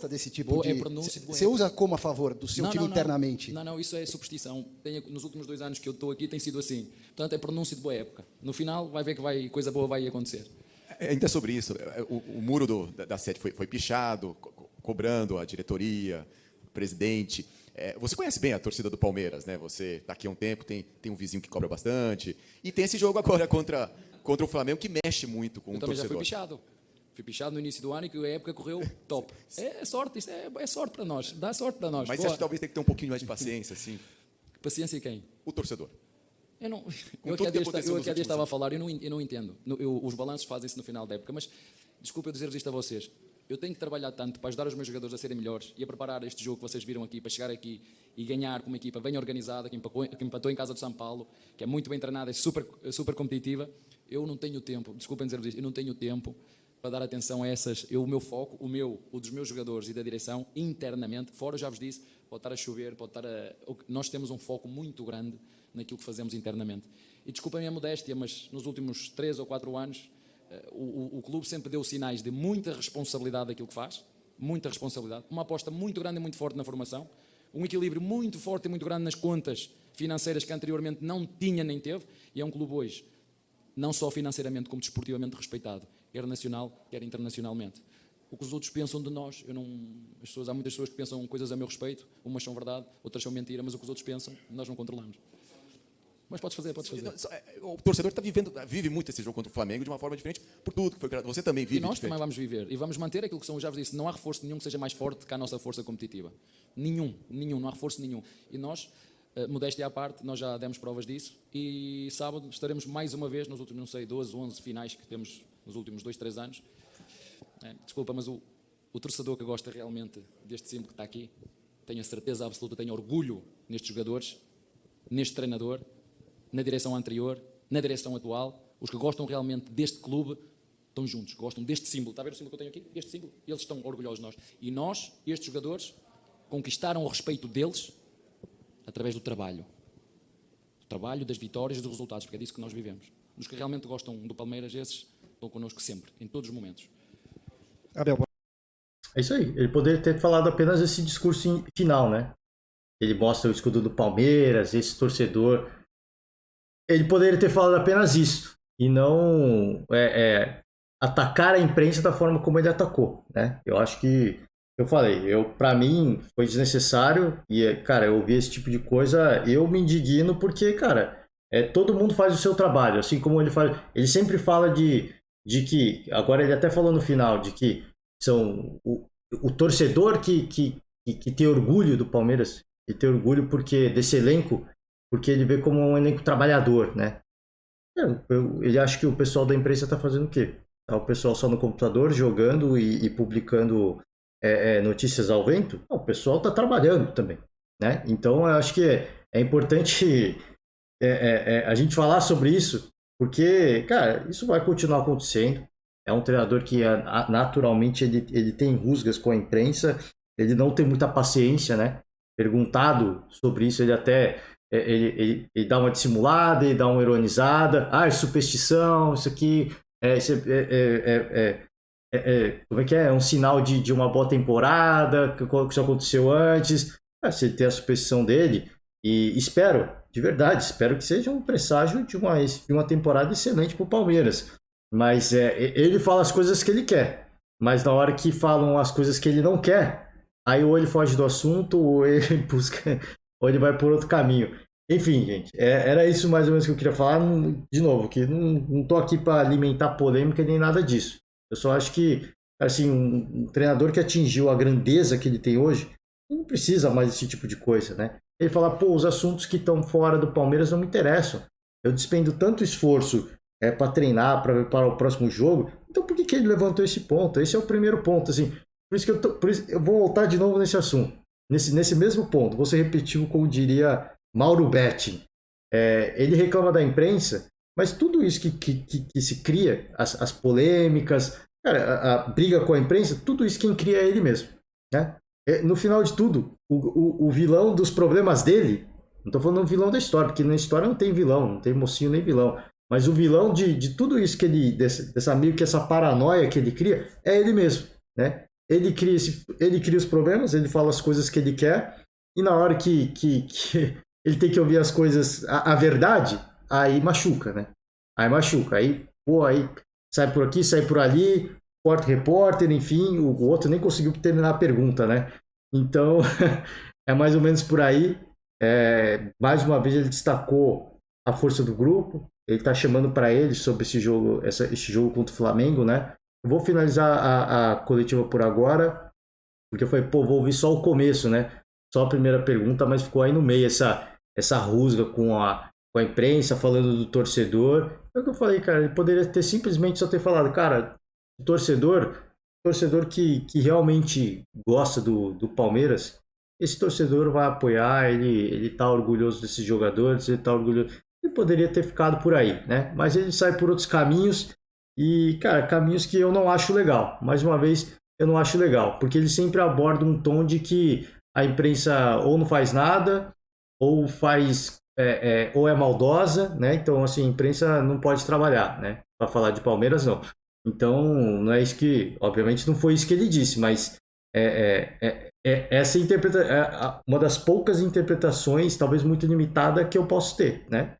Desse tipo Boa, de... é pronúncio de boa Você época. usa como a favor do seu time internamente? Não, isso é superstição. Nos últimos 2 anos que eu estou aqui tem sido assim. Portanto, é pronúncio de boa época. No final, vai ver que coisa boa vai acontecer. Ainda sobre isso, o muro da sede foi pichado, cobrando a diretoria, o presidente. Você conhece bem a torcida do Palmeiras, né? Você está aqui há um tempo, tem um vizinho que cobra bastante. E tem esse jogo agora contra o Flamengo que mexe muito com o torcedor. Eu também já fui pichado. Fui pichado no início do ano e que a época correu top. É sorte, isso é sorte para nós. Dá sorte para nós. Mas você acha que talvez tem que ter um pouquinho mais de paciência, assim? Paciência quem? O torcedor. Eu aqui há dias estava a falar, eu não entendo. Os balanços fazem-se no final da época, mas desculpa eu dizer-vos isto a vocês. Eu tenho que trabalhar tanto para ajudar os meus jogadores a serem melhores e a preparar este jogo que vocês viram aqui, para chegar aqui e ganhar com uma equipa bem organizada, que empatou em casa do São Paulo, que é muito bem treinada, é super competitiva. Eu não tenho tempo, desculpem dizer-vos isto, eu não tenho tempo para dar atenção a essas. O meu foco, o dos meus jogadores e da direção, internamente, fora, já vos disse, pode estar a chover, nós temos um foco muito grande naquilo que fazemos internamente. E desculpem a minha modéstia, mas nos últimos 3 ou 4 anos, o clube sempre deu sinais de muita responsabilidade daquilo que faz, muita responsabilidade, uma aposta muito grande e muito forte na formação, um equilíbrio muito forte e muito grande nas contas financeiras que anteriormente não tinha nem teve, e é um clube hoje, não só financeiramente como desportivamente respeitado, quer nacional, quer internacionalmente. O que os outros pensam de nós, há muitas pessoas que pensam coisas a meu respeito, umas são verdade, outras são mentira, mas o que os outros pensam, nós não controlamos. Mas podes fazer. O torcedor vive muito esse jogo contra o Flamengo de uma forma diferente por tudo que foi criado. Você também vive. E nós também vamos viver. E vamos manter aquilo que são, já vos disse, não há reforço nenhum que seja mais forte que a nossa força competitiva. Nenhum, não há reforço nenhum. E nós, modéstia à parte, nós já demos provas disso e sábado estaremos mais uma vez nos últimos, 12, 11 finais que temos nos últimos 2, 3 anos. Desculpa, mas o torcedor que gosta realmente deste símbolo que está aqui, tenho a certeza absoluta, tenho orgulho nestes jogadores, neste treinador, na direção anterior, na direção atual. Os que gostam realmente deste clube estão juntos, gostam deste símbolo. Está a ver o símbolo que eu tenho aqui? Este símbolo. Eles estão orgulhosos de nós. E nós, estes jogadores, conquistaram o respeito deles através do trabalho. Do trabalho, das vitórias e dos resultados, porque é disso que nós vivemos. Os que realmente gostam do Palmeiras, esses estão connosco sempre, em todos os momentos. É isso aí. Ele poderia ter falado apenas esse discurso final, né? Ele mostra o escudo do Palmeiras, esse torcedor. Ele poderia ter falado apenas isso e não atacar a imprensa da forma como ele atacou, né? Eu acho que eu falei, para mim foi desnecessário e, cara, eu ouvi esse tipo de coisa, eu me indigno porque, cara, todo mundo faz o seu trabalho, assim como ele faz. Ele sempre fala de que, agora ele até falou no final, de que são o torcedor que tem orgulho do Palmeiras, e tem orgulho porque desse elenco, porque ele vê como um elenco trabalhador, né? Ele acha que o pessoal da imprensa está fazendo o quê? Tá o pessoal só no computador jogando e publicando notícias ao vento? Não, o pessoal está trabalhando também, né? Então eu acho que é importante a gente falar sobre isso, porque, cara, isso vai continuar acontecendo. É um treinador que naturalmente ele tem rusgas com a imprensa, ele não tem muita paciência, né? Perguntado sobre isso, ele até ele dá uma dissimulada, ele dá uma ironizada. É superstição, isso aqui como é que é? É um sinal de uma boa temporada, que isso aconteceu antes. Se ele tem a superstição dele, e de verdade, espero que seja um presságio de uma temporada excelente para o Palmeiras. Mas ele fala as coisas que ele quer, mas na hora que falam as coisas que ele não quer, aí ou ele foge do assunto, ou ele busca, ou ele vai por outro caminho. Enfim, gente, era isso mais ou menos que eu queria falar. De novo, que não tô aqui para alimentar polêmica nem nada disso. Eu só acho que, assim, um treinador que atingiu a grandeza que ele tem hoje, não precisa mais desse tipo de coisa, né? Ele fala, os assuntos que estão fora do Palmeiras não me interessam. Eu despendo tanto esforço para treinar, para o próximo jogo. Então por que ele levantou esse ponto? Esse é o primeiro ponto, assim. Por isso eu vou voltar de novo nesse assunto. Nesse mesmo ponto, vou ser repetitivo, como diria Mauro Betti. Ele reclama da imprensa, mas tudo isso que se cria, as polêmicas, cara, a briga com a imprensa, tudo isso quem cria é ele mesmo, né? no final de tudo, o vilão dos problemas dele, não tô falando do vilão da história, porque na história não tem vilão, não tem mocinho nem vilão. Mas o vilão de tudo isso que ele, dessa meio que essa paranoia que ele cria, é ele mesmo, né? Ele cria os problemas, ele fala as coisas que ele quer, e na hora que ele tem que ouvir as coisas, a verdade, aí machuca, né? Aí machuca, aí sai por aqui, sai por ali, corta o repórter, enfim, o outro nem conseguiu terminar a pergunta, né? Então, é mais ou menos por aí. Mais uma vez ele destacou a força do grupo, ele está chamando para ele sobre esse jogo contra o Flamengo, né? Eu vou finalizar a coletiva por agora, porque eu falei, vou ouvir só o começo, né? Só a primeira pergunta, mas ficou aí no meio essa rusga com a imprensa, falando do torcedor. É o que eu falei, cara, ele poderia ter simplesmente só ter falado, cara, o torcedor que realmente gosta do Palmeiras, esse torcedor vai apoiar, ele tá orgulhoso desses jogadores, ele tá orgulhoso. Ele poderia ter ficado por aí, né? Mas ele sai por outros caminhos e, cara, caminhos que eu não acho legal. Mais uma vez, eu não acho legal, porque ele sempre aborda um tom de que a imprensa ou não faz nada, ou faz ou é maldosa, né? Então, assim, a imprensa não pode trabalhar, né? Para falar de Palmeiras, não. Então, não é isso que, obviamente, não foi isso que ele disse, mas essa uma das poucas interpretações, talvez muito limitada, que eu posso ter, né?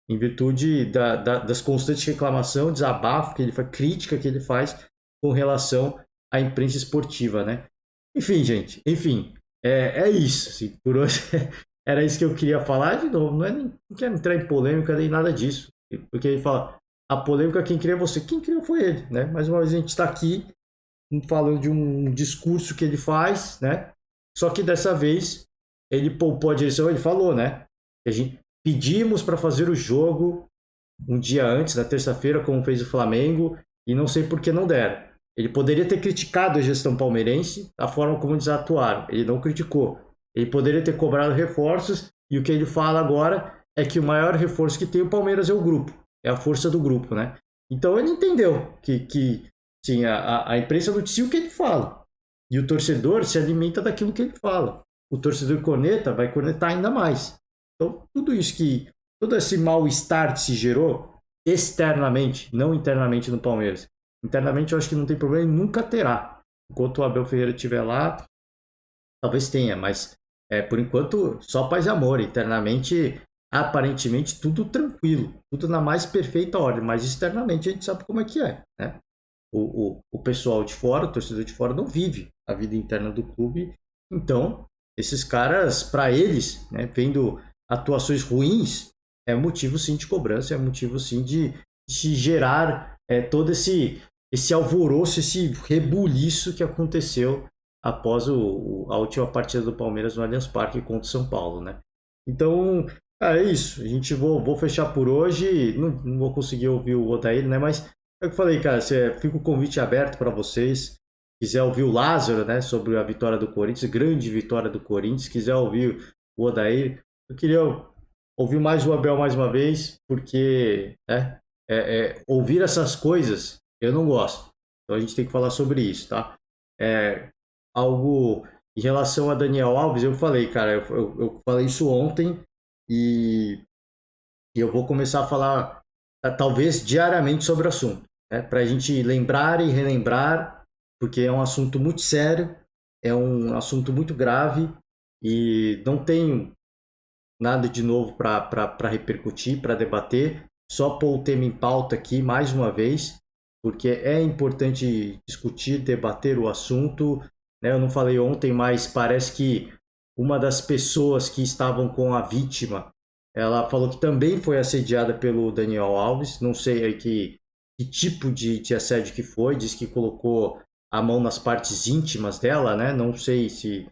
Em virtude das constantes reclamações, desabafo que ele faz, crítica que ele faz com relação à imprensa esportiva, né? Enfim, gente, é isso. Assim, por hoje era isso que eu queria falar. De novo, não quero entrar em polêmica nem nada disso, porque ele fala, a polêmica quem cria é você, quem criou foi ele, né? Mais uma vez a gente está aqui falando de um discurso que ele faz, né? Só que dessa vez ele poupou a direção, ele falou, né? A gente pedimos para fazer o jogo um dia antes, na terça-feira, como fez o Flamengo, e não sei por que não deram. Ele poderia ter criticado a gestão palmeirense, a forma como eles atuaram. Ele não criticou. Ele poderia ter cobrado reforços, e o que ele fala agora é que o maior reforço que tem o Palmeiras é o grupo, é a força do grupo, né? Então ele entendeu que sim, a imprensa noticia o que ele fala, e o torcedor se alimenta daquilo que ele fala. O torcedor corneta vai cornetar ainda mais. Então, todo esse mal-estar que se gerou externamente, não internamente no Palmeiras. Internamente eu acho que não tem problema e nunca terá. Enquanto o Abel Ferreira estiver lá, talvez tenha, mas por enquanto só paz e amor. Internamente, aparentemente, tudo tranquilo, tudo na mais perfeita ordem, mas externamente a gente sabe como é que é, né? O pessoal de fora, o torcedor de fora não vive a vida interna do clube, então esses caras, para eles, né, vendo atuações ruins, é motivo sim de cobrança, é motivo sim de gerar todo esse alvoroço, esse rebuliço que aconteceu após a última partida do Palmeiras no Allianz Parque contra o São Paulo, né? Então, é isso. A gente vou fechar por hoje. Não vou conseguir ouvir o Odair, né? Mas é o que eu falei, cara. Fica o convite aberto para vocês. Quiser ouvir o Lázaro, né? Sobre a vitória do Corinthians, grande vitória do Corinthians. Quiser ouvir o Odair, eu queria ouvir mais o Abel mais uma vez, porque ouvir essas coisas eu não gosto. Então a gente tem que falar sobre isso, tá? Algo em relação a Daniel Alves, eu falei, cara, eu falei isso ontem e eu vou começar a falar talvez diariamente sobre o assunto, né? Para a gente lembrar e relembrar, porque é um assunto muito sério, é um assunto muito grave e não tenho nada de novo para repercutir, para debater, só pôr o tema em pauta aqui mais uma vez, porque é importante discutir, debater o assunto, né? Eu não falei ontem, mas parece que uma das pessoas que estavam com a vítima, ela falou que também foi assediada pelo Daniel Alves, não sei aí que tipo de assédio que foi, diz que colocou a mão nas partes íntimas dela, né? Não sei se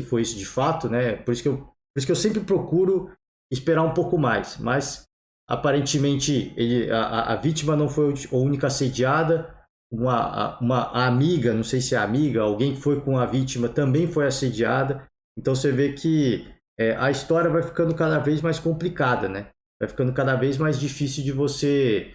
foi isso de fato, né? Por isso que eu sempre procuro esperar um pouco mais, mas aparentemente a vítima não foi a única assediada, uma amiga, não sei se é amiga, alguém que foi com a vítima também foi assediada, então você vê que a história vai ficando cada vez mais complicada, né? Vai ficando cada vez mais difícil de você...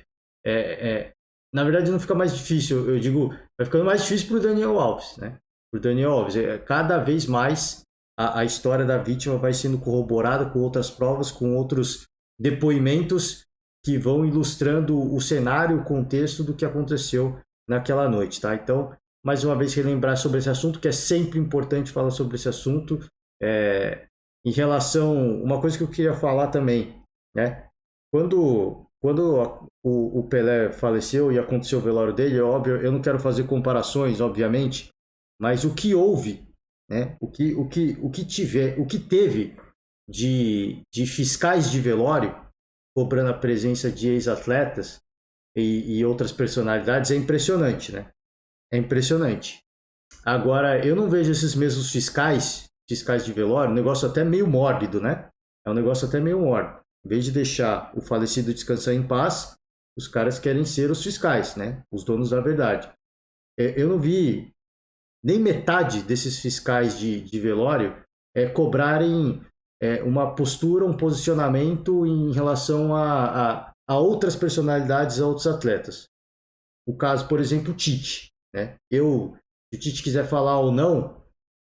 na verdade não fica mais difícil, eu digo, vai ficando mais difícil para o Daniel Alves, né? por Daniel Alves. Cada vez mais a história da vítima vai sendo corroborada com outras provas, com outros depoimentos que vão ilustrando o cenário, o contexto do que aconteceu naquela noite, tá? Então, mais uma vez, relembrar sobre esse assunto, que é sempre importante falar sobre esse assunto. Em relação... Uma coisa que eu queria falar também, né? Quando o Pelé faleceu e aconteceu o velório dele, é óbvio, eu não quero fazer comparações, obviamente, mas o que houve, né? O que teve de fiscais de velório cobrando a presença de ex-atletas e outras personalidades é impressionante, né? É impressionante. Agora, eu não vejo esses mesmos fiscais de velório, um negócio até meio mórbido, né? É um negócio até meio mórbido. Em vez de deixar o falecido descansar em paz, os caras querem ser os fiscais, né? Os donos da verdade. Eu não vi nem metade desses fiscais de velório cobrarem uma postura, um posicionamento em relação a outras personalidades, a outros atletas. O caso, por exemplo, o Tite, né? Se o Tite quiser falar ou não,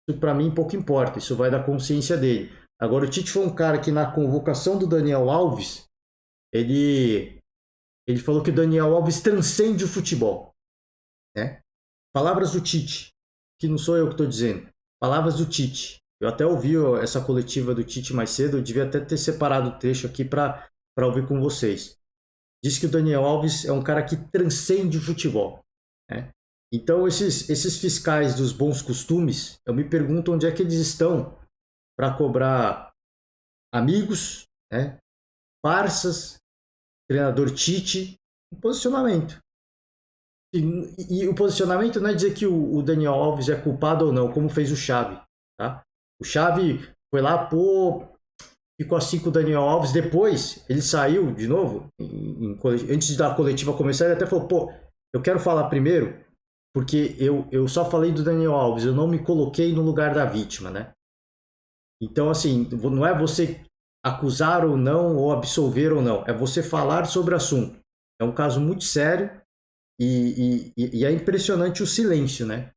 isso para mim pouco importa, isso vai da consciência dele. Agora, o Tite foi um cara que na convocação do Daniel Alves, ele falou que o Daniel Alves transcende o futebol, né? Palavras do Tite, que não sou eu que estou dizendo, palavras do Tite. Eu até ouvi essa coletiva do Tite mais cedo, eu devia até ter separado o trecho aqui para ouvir com vocês. Diz que o Daniel Alves é um cara que transcende o futebol, né? Então, esses fiscais dos bons costumes, eu me pergunto onde é que eles estão para cobrar amigos, né, parças, treinador Tite, um posicionamento. E o posicionamento não é dizer que o Daniel Alves é culpado ou não, como fez o Xavi, tá? O Xavi foi lá, ficou assim com o Daniel Alves, depois ele saiu de novo, antes da coletiva começar, ele até falou, eu quero falar primeiro, porque eu só falei do Daniel Alves, eu não me coloquei no lugar da vítima, né? Então, assim, não é você acusar ou não, ou absolver ou não, é você falar sobre o assunto. É um caso muito sério e é impressionante o silêncio, né?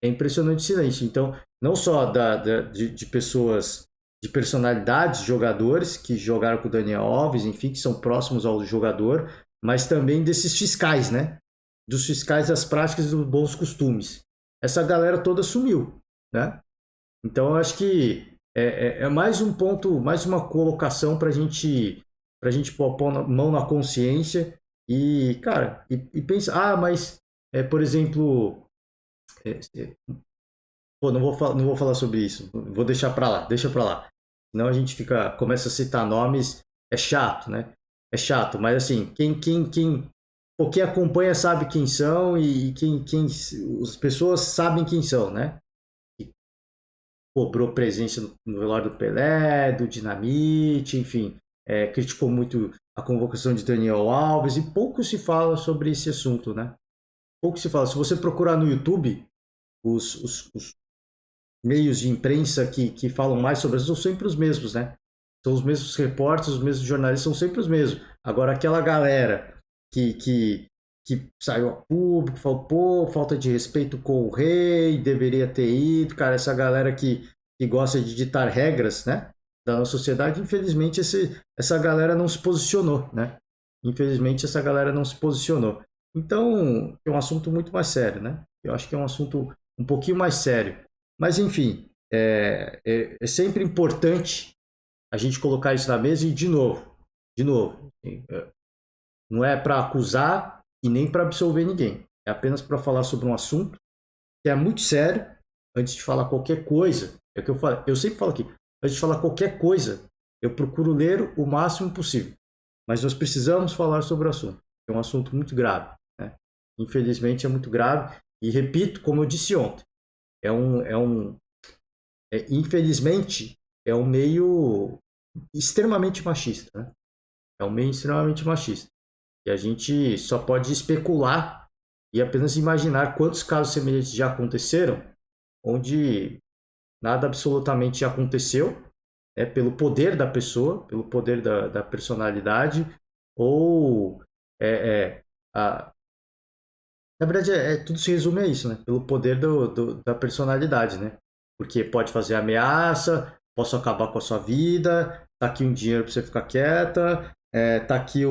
É impressionante o silêncio. Então, não só de pessoas, de personalidades, jogadores que jogaram com o Daniel Alves, enfim, que são próximos ao jogador, mas também desses fiscais, né? Dos fiscais das práticas e dos bons costumes. Essa galera toda sumiu, né? Então, eu acho que é mais um ponto, mais uma colocação para a gente pôr a mão na consciência e, cara, e pensar, mas, por exemplo, não vou falar sobre isso, vou deixar para lá, deixa para lá. Senão a gente começa a citar nomes, é chato, né? É chato, mas assim, quem acompanha sabe quem são e as pessoas sabem quem são, né? Cobrou presença no velório do Pelé, do Dinamite, enfim, criticou muito a convocação de Daniel Alves e pouco se fala sobre esse assunto, né? Pouco se fala. Se você procurar no YouTube, os meios de imprensa que falam mais sobre isso são sempre os mesmos, né? São os mesmos repórteres, os mesmos jornalistas, são sempre os mesmos. Agora, aquela galera que saiu a público, falou, falta de respeito com o rei, deveria ter ido, cara, essa galera que gosta de ditar regras, né, da nossa sociedade, infelizmente essa galera não se posicionou, né? Infelizmente essa galera não se posicionou. Então, é um assunto muito mais sério, né? Eu acho que é um assunto um pouquinho mais sério. Mas, enfim, é sempre importante a gente colocar isso na mesa e, de novo, não é para acusar e nem para absolver ninguém. É apenas para falar sobre um assunto que é muito sério. Antes de falar qualquer coisa, é o que eu falo. Eu sempre falo aqui, antes de falar qualquer coisa, eu procuro ler o máximo possível. Mas nós precisamos falar sobre o assunto. É um assunto muito grave, né? Infelizmente é muito grave. E repito, como eu disse ontem, infelizmente é um meio extremamente machista, né? É um meio extremamente machista. E a gente só pode especular e apenas imaginar quantos casos semelhantes já aconteceram, onde nada absolutamente aconteceu, né, pelo poder da pessoa, pelo poder da personalidade, ou na Na verdade, tudo se resume a isso, né? Pelo poder da personalidade, né? Porque pode fazer ameaça, posso acabar com a sua vida, tá aqui um dinheiro para você ficar quieta, tá aqui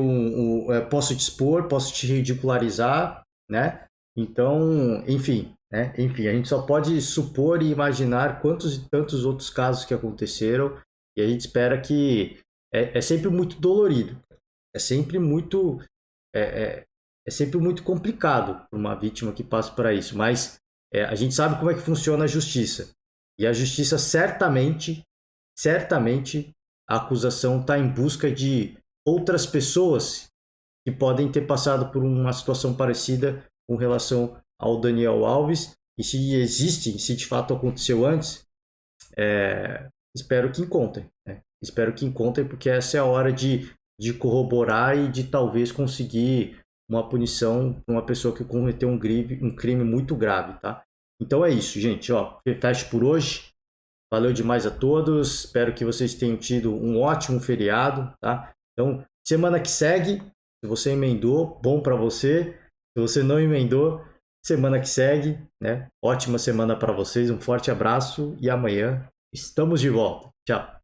posso te expor, posso te ridicularizar, né? Então, enfim, né? Enfim, a gente só pode supor e imaginar quantos e tantos outros casos que aconteceram, e a gente espera que é sempre muito dolorido, é sempre muito é sempre muito complicado para uma vítima que passa por isso, mas a gente sabe como é que funciona a justiça. E a justiça certamente, a acusação está em busca de outras pessoas que podem ter passado por uma situação parecida com relação ao Daniel Alves. E se existem, se de fato aconteceu antes, espero que encontrem. Né? Espero que encontrem, porque essa é a hora de corroborar e de talvez conseguir uma punição para uma pessoa que cometeu um crime muito grave, tá? Então é isso, gente. Ó, fecho por hoje. Valeu demais a todos. Espero que vocês tenham tido um ótimo feriado, tá? Então, semana que segue, se você emendou, bom para você. Se você não emendou, semana que segue, né? Ótima semana para vocês. Um forte abraço e amanhã estamos de volta. Tchau.